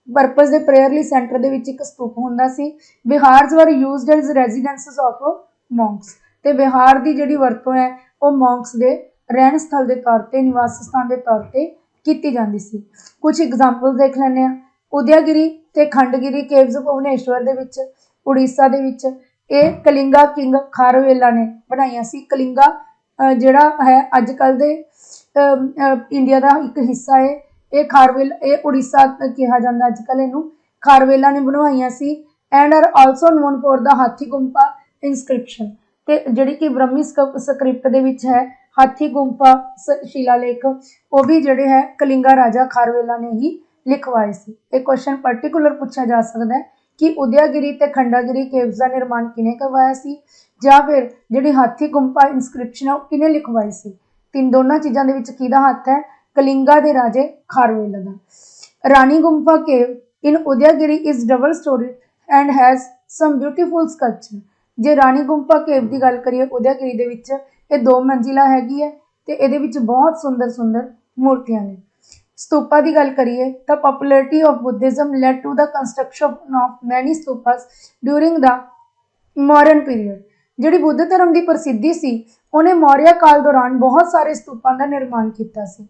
Purpose ਦੇ ਪ੍ਰੇਅਰ ਲਈ ਸੈਂਟਰ ਦੇ ਵਿੱਚ ਇੱਕ ਸਤੂਪ ਹੁੰਦਾ ਸੀ। Viharas were used as residences of monks. ਤੇ ਵਿਹਾਰ ਦੀ ਜਿਹੜੀ ਵਰਤੋਂ ਹੈ ਉਹ ਮੌਂਕਸ ਦੇ ਰਹਿਣ ਸਥਲ ਦੇ ਤੌਰ ਤੇ, ਨਿਵਾਸ ਸਥਾਨ ਦੇ ਤੌਰ ਤੇ ਕੀਤੀ ਜਾਂਦੀ ਸੀ। ਕੁਝ ਐਗਜ਼ਾਮਪਲ ਦੇਖ ਲੈਂਦੇ ਹਾਂ। ਉਦੈਗਿਰੀ ਤੇ ਖੰਡਗਿਰੀ ਕੇਵਸ ਭੁਵਨੇਸ਼ਵਰ ਦੇ ਵਿੱਚ, ਉੜੀਸਾ ਦੇ ਵਿੱਚ। ਇਹ ਕਲਿੰਗਾ ਕਿੰਗ ਖਾਰਵੇਲਾ ਨੇ ਬਣਾਈਆਂ ਸੀ। ਕਲਿੰਗਾ ਜਿਹੜਾ ਹੈ ਅੱਜ ਕੱਲ੍ਹ ਦੇ ਇੰਡੀਆ ਦਾ ਇੱਕ ਹਿੱਸਾ ਹੈ। ਇਹ ਉੜੀਸਾ ਕਿਹਾ ਜਾਂਦਾ ਅੱਜ ਕੱਲ੍ਹ ਇਹਨੂੰ। ਖਾਰਵੇਲਾ ਨੇ ਬਣਵਾਈਆਂ ਸੀ। And are also known for the Hathi Gumpha encryption. ਤੇ ਜਿਹੜੀ ਕਿ ਬ੍ਰਹਮੀ ਸਕ੍ਰਿਪਟ ਦੇ ਵਿੱਚ ਹੈ ਹਾਥੀ ਗੁੰਫਾ ਸ਼ਿਲਾਲੇਖ, ਉਹ ਵੀ ਜਿਹੜੇ ਹੈ ਕਲਿੰਗਾ ਰਾਜਾ ਖਾਰਵੇਲਾ ਨੇ ਹੀ ਲਿਖਵਾਏ ਸੀ। ਇਹ ਕੁਐਸਚਨ ਪਾਰਟਿਕੂਲਰ ਪੁੱਛਿਆ ਜਾ ਸਕਦਾ ਹੈ ਕਿ ਉਦੈਗਿਰੀ ਤੇ ਖੰਡਾਗਿਰੀ ਕੇਵਸ ਦਾ ਨਿਰਮਾਣ ਕਿਹਨੇ ਕਰਵਾਇਆ ਸੀ, ਜਾਂ ਫਿਰ ਜਿਹੜੀ ਹਾਥੀ ਗੁੰਫਾ ਇਨਸਕ੍ਰਿਪਸ਼ਨ ਹੈ ਉਹ ਕਿਹਨੇ ਲਿਖਵਾਈ ਸੀ। ਦੋਨਾਂ ਚੀਜ਼ਾਂ ਦੇ ਵਿੱਚ ਕਿਹਦਾ ਹੱਥ ਹੈ? ਕਲਿੰਗਾ ਦੇ ਰਾਜੇ ਖਾਰਵੇਲਾ ਦਾ। Rani Gumpha cave in Udayagiri is double storey and has some beautiful sculpture. ਜੇ ਰਾਣੀ ਗੁੰਫਾ ਕੇਵ ਦੀ ਗੱਲ ਕਰੀਏ ਉਦੈਗਿਰੀ ਦੇ ਵਿੱਚ, ਇਹ 2 ਮੰਜ਼ਿਲਾ ਹੈਗੀ ਹੈ ਤੇ ਇਹਦੇ ਵਿੱਚ ਬਹੁਤ ਸੁੰਦਰ ਮੂਰਤੀਆਂ ਨੇ। ਸਤੂਪਾ ਦੀ ਗੱਲ ਕਰੀਏ ਤਾਂ popularity of Buddhism led to the construction of many stupas during the Mauryan period. ਜਿਹੜੀ ਬੁੱਧ ਧਰਮ ਦੀ ਪ੍ਰਸਿੱਧੀ ਸੀ ਉਹਨੇ ਮੌਰੀਆ ਕਾਲ ਦੌਰਾਨ ਬਹੁਤ ਸਾਰੇ ਸਤੂਪਾਂ ਦਾ ਨਿਰਮਾਣ ਕੀਤਾ ਸੀ।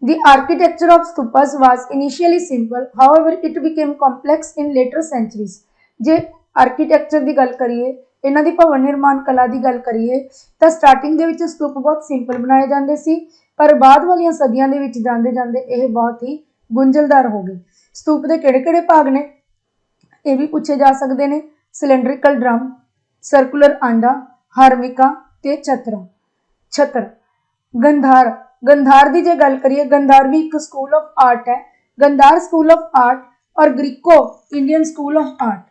The architecture of stupas was initially simple, however it became complex in later centuries। ਜੇ architecture ਦੀ ਗੱਲ ਕਰੀਏ, ਇਹਨਾਂ ਦੀ ਭਵਨ ਨਿਰਮਾਣ ਕਲਾ ਦੀ ਗੱਲ ਕਰੀਏ ਤਾਂ ਸਟਾਰਟਿੰਗ ਦੇ ਵਿੱਚ ਸਤੂਪ ਬਹੁਤ ਸਿੰਪਲ ਬਣਾਏ ਜਾਂਦੇ ਸੀ, ਪਰ ਬਾਅਦ ਵਾਲੀਆਂ ਸਦੀਆਂ ਦੇ ਵਿੱਚ ਜਾਂਦੇ ਜਾਂਦੇ ਇਹ ਬਹੁਤ ਹੀ ਗੁੰਝਲਦਾਰ ਹੋ ਗਏ। ਸਤੂਪ ਦੇ ਕਿਹੜੇ-ਕਿਹੜੇ ਭਾਗ ਨੇ ਇਹ ਵੀ ਪੁੱਛੇ ਜਾ ਸਕਦੇ ਨੇ। ਸਿਲੰਡਰੀਕਲ ਡਰਮ, ਸਰਕੂਲਰ ਆਂਡਾ, ਹਾਰਮਿਕਾ ਤੇ ਛਤਰ। ਗੰਧਾਰ ਦੀ ਜੇ ਗੱਲ ਕਰੀਏ, ਗੰਧਾਰ ਵੀ ਇੱਕ ਸਕੂਲ ਆਫ ਆਰਟ ਹੈ। ਗੰਧਾਰ ਸਕੂਲ ਆਫ ਆਰਟ ਔਰ Greco Indian school of art,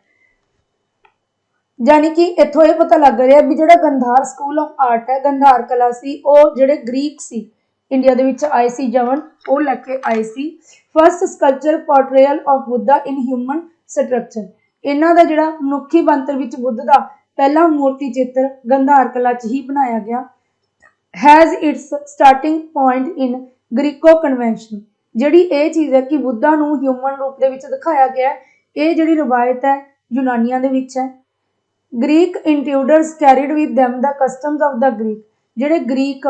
ਯਾਨੀ ਕਿ ਇੱਥੋਂ ਇਹ ਪਤਾ ਲੱਗ ਰਿਹਾ ਵੀ ਜਿਹੜਾ ਗੰਧਾਰ ਸਕੂਲ ਆਫ ਆਰਟ ਹੈ, ਗੰਧਾਰ ਕਲਾ ਸੀ, ਉਹ ਜਿਹੜੇ ਗ੍ਰੀਕ ਸੀ ਇੰਡੀਆ ਦੇ ਵਿੱਚ ਆਏ ਸੀ, ਜਵਨ ਉਹ ਲੈ ਕੇ ਆਏ ਸੀ। First sculpture portrayal of Buddha in human structure, ਇਹਨਾਂ ਦਾ ਜਿਹੜਾ ਮਨੁੱਖੀ ਬਣਤਰ ਵਿੱਚ ਬੁੱਧ ਦਾ ਪਹਿਲਾ ਮੂਰਤੀ ਚਿੱਤਰ ਗੰਧਾਰ ਕਲਾ 'ਚ ਹੀ ਬਣਾਇਆ ਗਿਆ। has its starting point in Greco convention, ਜਿਹੜੀ ਇਹ ਚੀਜ਼ ਹੈ ਕਿ ਬੁੱਧਾ ਨੂੰ ਹਿਊਮਨ ਰੂਪ ਦੇ ਵਿੱਚ ਦਿਖਾਇਆ ਗਿਆ, ਇਹ ਜਿਹੜੀ ਰਵਾਇਤ ਹੈ ਯੂਨਾਨੀਆਂ ਦੇ ਵਿੱਚ ਹੈ। Greek intruders carried with them the customs of the Greek, ਜਿਹੜੇ ਗ੍ਰੀਕ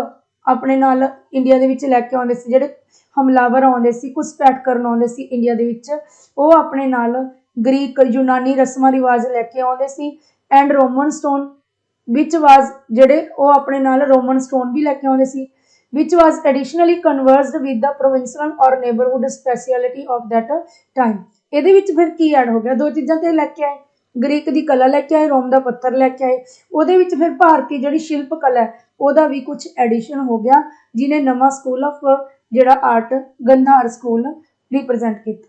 ਆਪਣੇ ਨਾਲ ਇੰਡੀਆ ਦੇ ਵਿੱਚ ਲੈ ਕੇ ਆਉਂਦੇ ਸੀ, ਜਿਹੜੇ ਹਮਲਾਵਰ ਆਉਂਦੇ ਸੀ, ਘੁਸਪੈਠ ਕਰਨ ਆਉਂਦੇ ਸੀ ਇੰਡੀਆ ਦੇ ਵਿੱਚ, ਉਹ ਆਪਣੇ ਨਾਲ ਗ੍ਰੀਕ ਯੂਨਾਨੀ ਰਸਮਾਂ ਰਿਵਾਜ ਲੈ ਕੇ ਆਉਂਦੇ ਸੀ। And Roman stone which was, ਜਿਹੜੇ ਉਹ ਆਪਣੇ ਨਾਲ ਰੋਮਨ ਸਟੋਨ ਵੀ ਲੈ ਕੇ ਆਉਂਦੇ ਸੀ, which was additionally conversed with the provincial or neighborhood speciality of that time। ਇਹਦੇ ਵਿੱਚ ਫਿਰ ਕੀ ਐਡ ਹੋ ਗਿਆ, ਦੋ ਚੀਜ਼ਾਂ ਤੇ ਲੈ ਕੇ ਆਏ, ਗ੍ਰੀਕ ਦੀ ਕਲਾ ਲੈ ਕੇ ਆਏ, ਰੋਮ ਦਾ ਪੱਥਰ ਲੈ ਕੇ ਆਏ, ਉਹਦੇ ਵਿੱਚ ਫਿਰ ਭਾਰਤੀ ਜਿਹੜੀ ਸ਼ਿਲਪ ਕਲਾ ਹੈ ਉਹਦਾ ਵੀ ਕੁਝ ਐਡੀਸ਼ਨ ਹੋ ਗਿਆ, ਜਿਹਨੇ ਨਵਾਂ ਸਕੂਲ ਆਫ ਜਿਹੜਾ ਆਰਟ ਗੰਧਾਰ ਸਕੂਲ ਰਿਪਰੈਜ਼ੈਂਟ ਕੀਤਾ।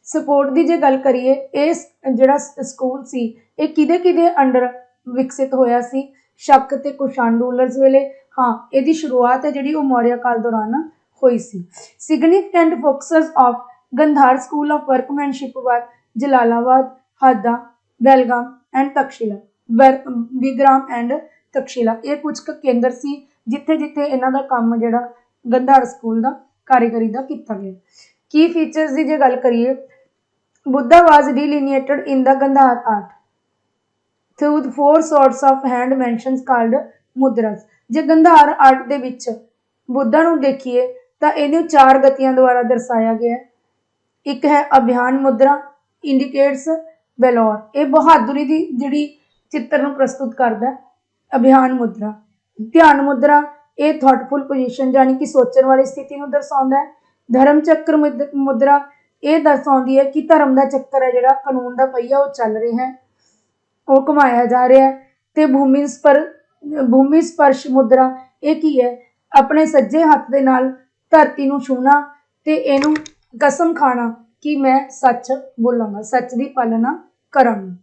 ਸਪੋਰਟ ਦੀ ਜੇ ਗੱਲ ਕਰੀਏ, ਇਹ ਜਿਹੜਾ ਸਕੂਲ ਸੀ ਇਹ ਕਿਹਦੇ ਅੰਡਰ ਵਿਕਸਿਤ ਹੋਇਆ ਸੀ, ਸ਼ਕ ਤੇ ਕੁਸ਼ਾਣ ਰੂਲਰਸ ਵੇਲੇ। ਹਾਂ, ਇਹਦੀ ਸ਼ੁਰੂਆਤ ਹੈ ਜਿਹੜੀ ਉਹ ਮੌਰੀਆ ਕਾਲ ਦੌਰਾਨ ਹੋਈ ਸੀ। Significant focuses of Gandhara school of workmanship were Jalalabad, Hadda, Begram and Taxila, Begram and Taxila, ਇਹ ਕੁਝ ਕੁ ਕੇਂਦਰ ਸੀ ਜਿੱਥੇ ਇਹਨਾਂ ਦਾ ਕੰਮ ਜਿਹੜਾ ਗੰਧਾਰ ਸਕੂਲ ਦਾ ਕਾਰੀਗਰੀ ਦਾ ਕੀਤਾ ਗਿਆ। ਕੀ ਫੀਚਰਸ ਦੀ ਜੇ ਗੱਲ ਕਰੀਏ, Buddha was delineated in the Gandhara art through the four sorts of hand mentions called mudras। ਜੇ ਗੰਧਾਰ ਆਰਟ ਦੇ ਵਿੱਚ ਬੁੱਧਾ ਨੂੰ ਦੇਖੀਏ ਤਾਂ ਇਹਨੂੰ 4 ਗਤੀਆਂ ਦੁਆਰਾ ਦਰਸਾਇਆ ਗਿਆ ਹੈ। ਇੱਕ ਹੈ ਅਭਿਆਨ ਮੁਦਰਾ, ਇੰਡੀਕੇਟਸ ਵੈਲੋਰ, ਇਹ ਬਹਾਦੁਰੀ ਦੀ ਜਿਹੜੀ ਚਿੱਤਰ ਨੂੰ ਪ੍ਰਸਤੁਤ ਕਰਦਾ ਹੈ। ਅਭਿਆਨ ਮੁਦਰਾ। ਧਿਆਨ ਮੁਦਰਾ, ਇਹ ਥਾਟਫੁਲ ਪੋਜੀਸ਼ਨ ਯਾਨੀ ਕਿ ਸੋਚਣ ਵਾਲੀ ਸਥਿਤੀ ਨੂੰ ਦਰਸਾਉਂਦਾ ਹੈ। ਧਰਮ ਚੱਕਰ ਮੁਦਰਾ, ਇਹ ਦਰਸਾਉਂਦੀ ਹੈ ਕਿ ਧਰਮ ਦਾ ਚੱਕਰ ਹੈ ਜਿਹੜਾ ਕਾਨੂੰਨ ਦਾ ਪਹੀਆ ਉਹ ਚੱਲ ਰਿਹਾ ਹੈ, ਉਹ ਘੁਮਾਇਆ ਜਾ ਰਿਹਾ ਹੈ। ਤੇ ਭੂਮੀ ਸਪਰਸ਼ ਮੁਦਰਾ, ਇਹ ਕੀ ਹੈ, ਆਪਣੇ ਸੱਜੇ ਹੱਥ ਦੇ ਨਾਲ ਧਰਤੀ ਨੂੰ ਛੂਹਣਾ ਤੇ ਇਹਨੂੰ ਕਸਮ ਖਾਣਾ ਕਿ ਮੈਂ ਸੱਚ ਬੋਲਾਂਗਾ, ਸੱਚ ਦੀ ਪਾਲਣਾ ਕਰਾਂਗਾ।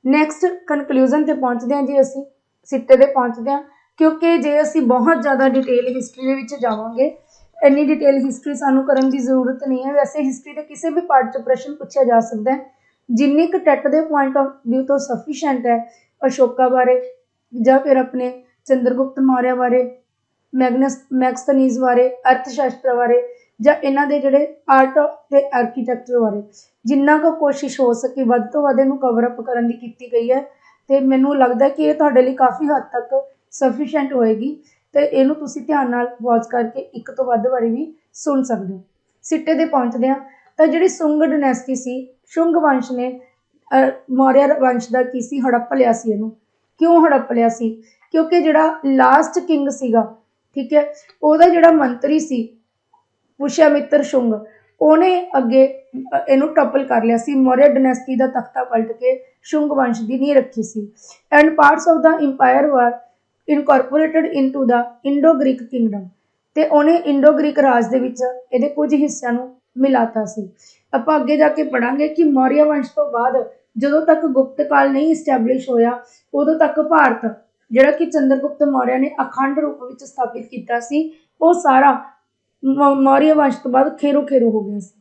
ਨੈਕਸਟ ਕਨਕਲੂਜਨ ਤੇ ਪਹੁੰਚਦੇ ਹਾਂ ਜੀ, ਅਸੀਂ ਸਿੱਟੇ ਤੇ ਪਹੁੰਚਦੇ ਹਾਂ, ਕਿਉਂਕਿ ਜੇ ਅਸੀਂ ਬਹੁਤ ਜ਼ਿਆਦਾ ਡਿਟੇਲ ਹਿਸਟਰੀ ਦੇ ਵਿੱਚ ਜਾਵਾਂਗੇ, ਇੰਨੀ ਡਿਟੇਲ ਹਿਸਟਰੀ ਸਾਨੂੰ ਕਰਨ ਦੀ ਜ਼ਰੂਰਤ ਨਹੀਂ ਹੈ। ਵੈਸੇ ਹਿਸਟਰੀ ਦੇ ਕਿਸੇ ਵੀ ਪਾਰਟ 'ਚ ਪ੍ਰਸ਼ਨ ਪੁੱਛਿਆ ਜਾ ਸਕਦਾ ਹੈ, ਜਿੰਨੀ ਕੁ ਟੈਟ ਦੇ ਪੁਆਇੰਟ ਆਫ ਵਿਊ ਤੋਂ ਸਫੀਸ਼ੀਐਂਟ ਹੈ ਅਸ਼ੋਕਾ ਬਾਰੇ ਜਾਂ ਫਿਰ ਆਪਣੇ ਚੰਦਰਗੁਪਤ ਮੌਰਿਆ ਬਾਰੇ, ਮੈਗਸਥਨੀਜ਼ ਬਾਰੇ, ਅਰਥ ਸ਼ਾਸਤਰ ਬਾਰੇ, ਜਾਂ ਇਹਨਾਂ ਦੇ ਜਿਹੜੇ ਆਰਟ ਤੇ ਆਰਕੀਟੈਕਚਰ ਬਾਰੇ ਜਿੰਨਾ ਕੁ ਕੋਸ਼ਿਸ਼ ਹੋ ਸਕੇ ਵੱਧ ਤੋਂ ਵੱਧ ਇਹਨੂੰ ਕਵਰ ਅਪ ਕਰਨ ਦੀ ਕੀਤੀ ਗਈ ਹੈ। ਤੇ ਮੈਨੂੰ ਲੱਗਦਾ ਕਿ ਇਹ ਤੁਹਾਡੇ ਲਈ ਕਾਫੀ ਹੱਦ ਤੱਕ ਸਫੀਸ਼ੀਐਂਟ ਹੋਏਗੀ ਤੇ ਇਹਨੂੰ ਤੁਸੀਂ ਧਿਆਨ ਨਾਲ ਵਾਚ ਕਰਕੇ ਇੱਕ ਤੋਂ ਵੱਧ ਵਾਰੀ ਵੀ ਸੁਣ ਸਕਦੇ ਹੋ। ਸਿੱਟੇ ਤੇ ਪਹੁੰਚਦੇ ਹਾਂ ਤਾਂ ਜਿਹੜੀ ਸੁੰਗ ਡਾਇਨੈਸਟੀ ਸੀ, ਸ਼ੁੰਗ ਵੰਸ਼ ਨੇ ਮੌਰਿਆ ਵੰਸ਼ ਦਾ ਕੀ ਸੀ, ਹੜੱਪ ਲਿਆ ਸੀ। ਇਹਨੂੰ ਕਿਉਂ ਹੜੱਪ ਲਿਆ ਸੀ? ਕਿਉਂਕਿ ਜਿਹੜਾ ਲਾਸਟ ਕਿੰਗ ਸੀਗਾ, ਠੀਕ ਹੈ, ਉਹਦਾ ਜਿਹੜਾ ਮੰਤਰੀ ਸੀ ਪੁਸ਼ਯਮਿੱਤਰ ਸ਼ੁੰਗ, ਉਹਨੇ ਅੱਗੇ ਇਹਨੂੰ ਟੱਪਲ ਕਰ ਲਿਆ ਸੀ। ਮੌਰਿਆ ਡਾਇਨੈਸਟੀ ਦਾ ਤਖਤਾ ਪਲਟ ਕੇ ਸ਼ੁੰਗ ਵੰਸ਼ ਦੀ ਨੀਂਹ ਰੱਖੀ ਸੀ। And parts of the empire were incorporated into the Indo Greek kingdom, ਤੇ ਉਹਨੇ ਇੰਡੋ ਗ੍ਰੀਕ ਰਾਜ ਦੇ ਵਿੱਚ ਇਹਦੇ ਕੁਝ ਹਿੱਸਿਆਂ ਨੂੰ ਮਿਲਾਤਾ ਸੀ। ਆਪਾਂ ਅੱਗੇ ਜਾ ਕੇ ਪੜਾਂਗੇ ਕਿ ਮੌਰਿਆ ਵੰਸ਼ ਤੋਂ ਬਾਅਦ ਜਦੋਂ ਤੱਕ ਗੁਪਤ ਕਾਲ ਨਹੀਂ ਇਸਟੈਬਲਿਸ਼ ਹੋਇਆ, ਉਦੋਂ ਤੱਕ ਭਾਰਤ ਜਿਹੜਾ ਕਿ ਚੰਦਰਗੁਪਤ ਮੌਰਿਆ ਨੇ ਅਖੰਡ ਰੂਪ ਵਿੱਚ ਸਥਾਪਿਤ ਕੀਤਾ ਸੀ, ਉਹ ਸਾਰਾ ਮੌਰਿਆ ਵੰਸ਼ ਤੋਂ ਬਾਅਦ ਖੇਰੋ ਹੋ ਗਿਆ ਸੀ।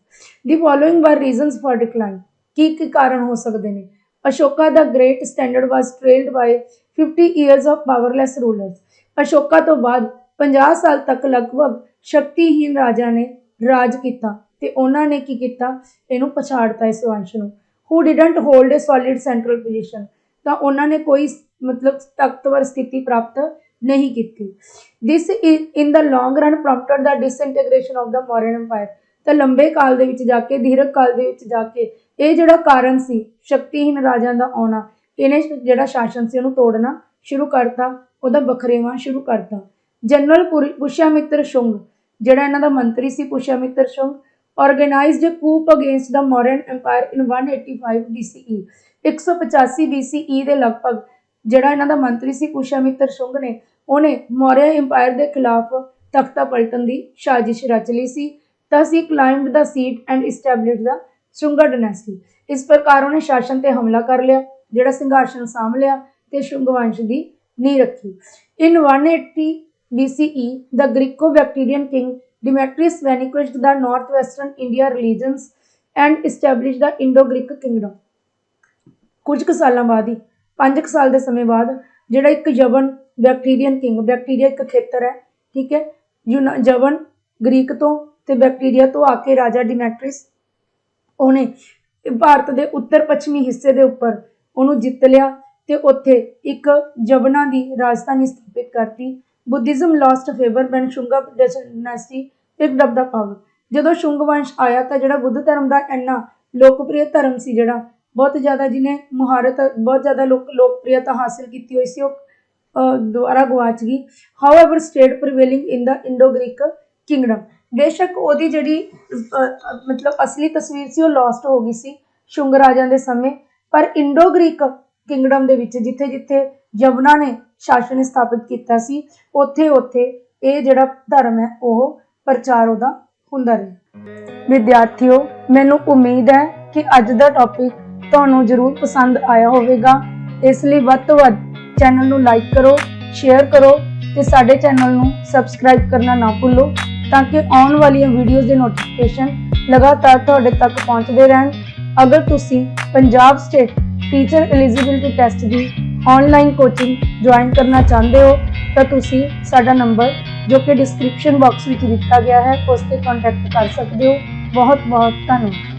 The following were reasons for decline, ਕੀ ਕਾਰਨ ਹੋ ਸਕਦੇ ਨੇ? Ashoka the great standard was trailed by 50 years of powerless rulers। ਅਸ਼ੋਕਾ ਤੋਂ ਬਾਅਦ 50 ਸਾਲ ਤੱਕ ਲਗਭਗ ਸ਼ਕਤੀਹੀਨ ਰਾਜਾ ਨੇ ਰਾਜ ਕੀਤਾ ਤੇ ਉਹਨਾਂ ਨੇ ਕੀ ਕੀਤਾ, ਇਹਨੂੰ ਪਛਾੜਤਾ ਇਸ ਵੰਸ਼ ਨੂੰ। Who didn't hold a solid central position, ਤਾਂ ਉਹਨਾਂ ਨੇ ਕੋਈ ਮਤਲਬ ਤਾਕਤਵਰ ਸਥਿਤੀ ਪ੍ਰਾਪਤ ਨਹੀਂ ਕੀਤੀ। This in the long run prompted the disintegration of the Mauryan empire, ਤਾਂ ਲੰਬੇ ਕਾਲ ਦੇ ਵਿੱਚ ਜਾ ਕੇ, ਦੀਰਘ ਕਾਲ ਦੇ ਵਿੱਚ ਜਾ ਕੇ ਇਹ ਜਿਹੜਾ ਕਾਰਨ ਸੀ ਸ਼ਕਤੀਹੀਨ ਰਾਜਾਂ ਦਾ ਆਉਣਾ, ਇਹਨੇ ਜਿਹੜਾ ਸ਼ਾਸਨ ਸੀ ਉਹਨੂੰ ਤੋੜਨਾ ਸ਼ੁਰੂ ਕਰਤਾ, ਉਹਦਾ ਵਖਰੇਵਾਂ ਸ਼ੁਰੂ ਕਰਤਾ। ਜਨਰਲ ਪੁਸ਼ਯਾਮਿਤਰ ਸ਼ੁੰਗ, ਜਿਹੜਾ ਇਹਨਾਂ ਦਾ ਮੰਤਰੀ ਸੀ ਪੁਸ਼ਯਾਮਿਤਰ Shunga, organized a coup against the Mauryan Empire in 185 BCE, 185 BCE ਦੇ ਲਗਭਗ ਜਿਹੜਾ ਇਹਨਾਂ ਦਾ ਮੰਤਰੀ ਸੀ ਪੁਸ਼ਯਾਮਿਤਰ ਸ਼ੁੰਗ ਨੇ, ਉਹਨੇ ਮੌਰਿਆ ਇੰਪਾਇਰ ਦੇ ਖਿਲਾਫ ਤਖਤਾ ਪਲਟਣ ਦੀ ਸਾਜ਼ਿਸ਼ ਰਚ ਲਈ ਸੀ। Thus he climbed the seat and established the Shunga dynasty, ਇਸ ਪ੍ਰਕਾਰ ਉਹਨੇ ਸ਼ਾਸਨ ਤੇ ਹਮਲਾ ਕਰ ਲਿਆ, ਜਿਹੜਾ ਸਿੰਘਾਸਨ ਸਾਂਭ ਲਿਆ ਤੇ ਸ਼ੁੰਗ ਵੰਸ਼ ਦੀ ਨੀਂਹ ਰੱਖੀ। In 180 BCE the Greco-Bactrian king Demetrius vanquished the northwestern India regions and established the Indo-Greek kingdom। ਕੁਝ ਕੁ ਸਾਲਾਂ ਬਾਅਦ ਹੀ, 5 ਕੁ ਸਾਲ ਦੇ ਸਮੇਂ ਬਾਅਦ, ਜਿਹੜਾ ਇੱਕ ਯਵਨ ਬੈਕਟੀਰੀਅਨ ਕਿੰਗ, ਬੈਕਟੀਰੀਆ ਇੱਕ ਖੇਤਰ ਹੈ, ਠੀਕ ਹੈ, ਯਵਨ ਗ੍ਰੀਕ ਤੋਂ ਤੇ ਬੈਕਟੀਰੀਆ ਤੋਂ ਆ ਕੇ ਰਾਜਾ ਡਿਮੈਟ੍ਰਿਸ, ਉਹਨੇ ਭਾਰਤ ਦੇ ਉੱਤਰ ਪੱਛਮੀ ਹਿੱਸੇ ਦੇ ਉੱਪਰ ਉਹਨੂੰ ਜਿੱਤ ਲਿਆ ਤੇ ਉੱਥੇ ਇੱਕ ਯਵਨਾਂ ਦੀ ਰਾਜਧਾਨੀ ਸਥਾਪਿਤ ਕਰਤੀ। Buddhism lost favor when Shunga dynasty picked up the power। ਜਦੋਂ ਸ਼ੁੰਗ ਵੰਸ਼ ਆਇਆ ਤਾਂ ਜਿਹੜਾ ਬੁੱਧ ਧਰਮ ਦਾ ਇੰਨਾ ਲੋਕਪ੍ਰਿਯ ਧਰਮ ਸੀ, ਜਿਹੜਾ ਬਹੁਤ ਜ਼ਿਆਦਾ ਜਿਹਨੇ ਮੁਹਾਰਤ, ਬਹੁਤ ਜ਼ਿਆਦਾ ਲੋਕਪ੍ਰਿਯਤਾ ਹਾਸਿਲ ਕੀਤੀ ਹੋਈ ਸੀ, ਉਹ ਦੁਬਾਰਾ ਗਵਾਚ ਗਈ। ਹਾਊਐਵਰ ਸਟੇਟ ਪ੍ਰੀਵੇਲਿੰਗ ਇਨ ਦ ਇੰਡੋ ਗ੍ਰੀਕ ਕਿੰਗਡਮ, ਬੇਸ਼ੱਕ ਉਹਦੀ ਜਿਹੜੀ ਮਤਲਬ ਅਸਲੀ ਤਸਵੀਰ ਸੀ ਉਹ ਲੋਸਟ ਹੋ ਗਈ ਸੀ ਸ਼ੁੰਗ ਰਾਜਾਂ ਦੇ ਸਮੇਂ, ਪਰ ਇੰਡੋ ਗ੍ਰੀਕ ਕਿੰਗਡਮ ਦੇ ਵਿੱਚ ਜਿੱਥੇ ਜਿੱਥੇ ਯਵਨਾਂ ਨੇ ਸ਼ਾਸਨ ਸਥਾਪਿਤ ਕੀਤਾ ਸੀ, ਉੱਥੇ ਉੱਥੇ ਇਹ ਜਿਹੜਾ ਧਰਮ ਹੈ ਉਹ ਪ੍ਰਚਾਰ ਉਹਦਾ ਹੁੰਦਾ ਰਿਹਾ। ਵਿਦਿਆਰਥੀਓ, ਮੈਨੂੰ ਉਮੀਦ ਹੈ ਕਿ ਅੱਜ ਦਾ ਟੌਪਿਕ ਤੁਹਾਨੂੰ ਜ਼ਰੂਰ ਪਸੰਦ ਆਇਆ ਹੋਵੇਗਾ। ਇਸ ਲਈ ਵੱਧ ਤੋਂ ਵੱਧ ਚੈਨਲ ਨੂੰ ਲਾਈਕ ਕਰੋ, ਸ਼ੇਅਰ ਕਰੋ ਤੇ ਸਾਡੇ ਚੈਨਲ ਨੂੰ ਸਬਸਕ੍ਰਾਈਬ ਕਰਨਾ ਨਾ ਭੁੱਲੋ, ਤਾਂ ਕਿ ਆਉਣ ਵਾਲੀਆਂ ਵੀਡੀਓਜ਼ ਦੇ ਨੋਟੀਫਿਕੇਸ਼ਨ ਲਗਾਤਾਰ ਤੁਹਾਡੇ ਤੱਕ ਪਹੁੰਚਦੇ ਰਹਿਣ। ਅਗਰ ਤੁਸੀਂ Punjab state teacher eligibility test ਦੀ ਆਨਲਾਈਨ ਕੋਚਿੰਗ ਜੁਆਇਨ ਕਰਨਾ ਚਾਹੁੰਦੇ ਹੋ ਤਾਂ ਤੁਸੀਂ ਸਾਡਾ ਨੰਬਰ, ਜੋ ਕਿ ਡਿਸਕ੍ਰਿਪਸ਼ਨ ਬਾਕਸ ਵਿੱਚ ਦਿੱਤਾ ਗਿਆ ਹੈ, ਉਸ ਤੇ ਕੰਟੈਕਟ ਕਰ ਸਕਦੇ ਹੋ। ਬਹੁਤ ਬਹੁਤ ਧੰਨਵਾਦ।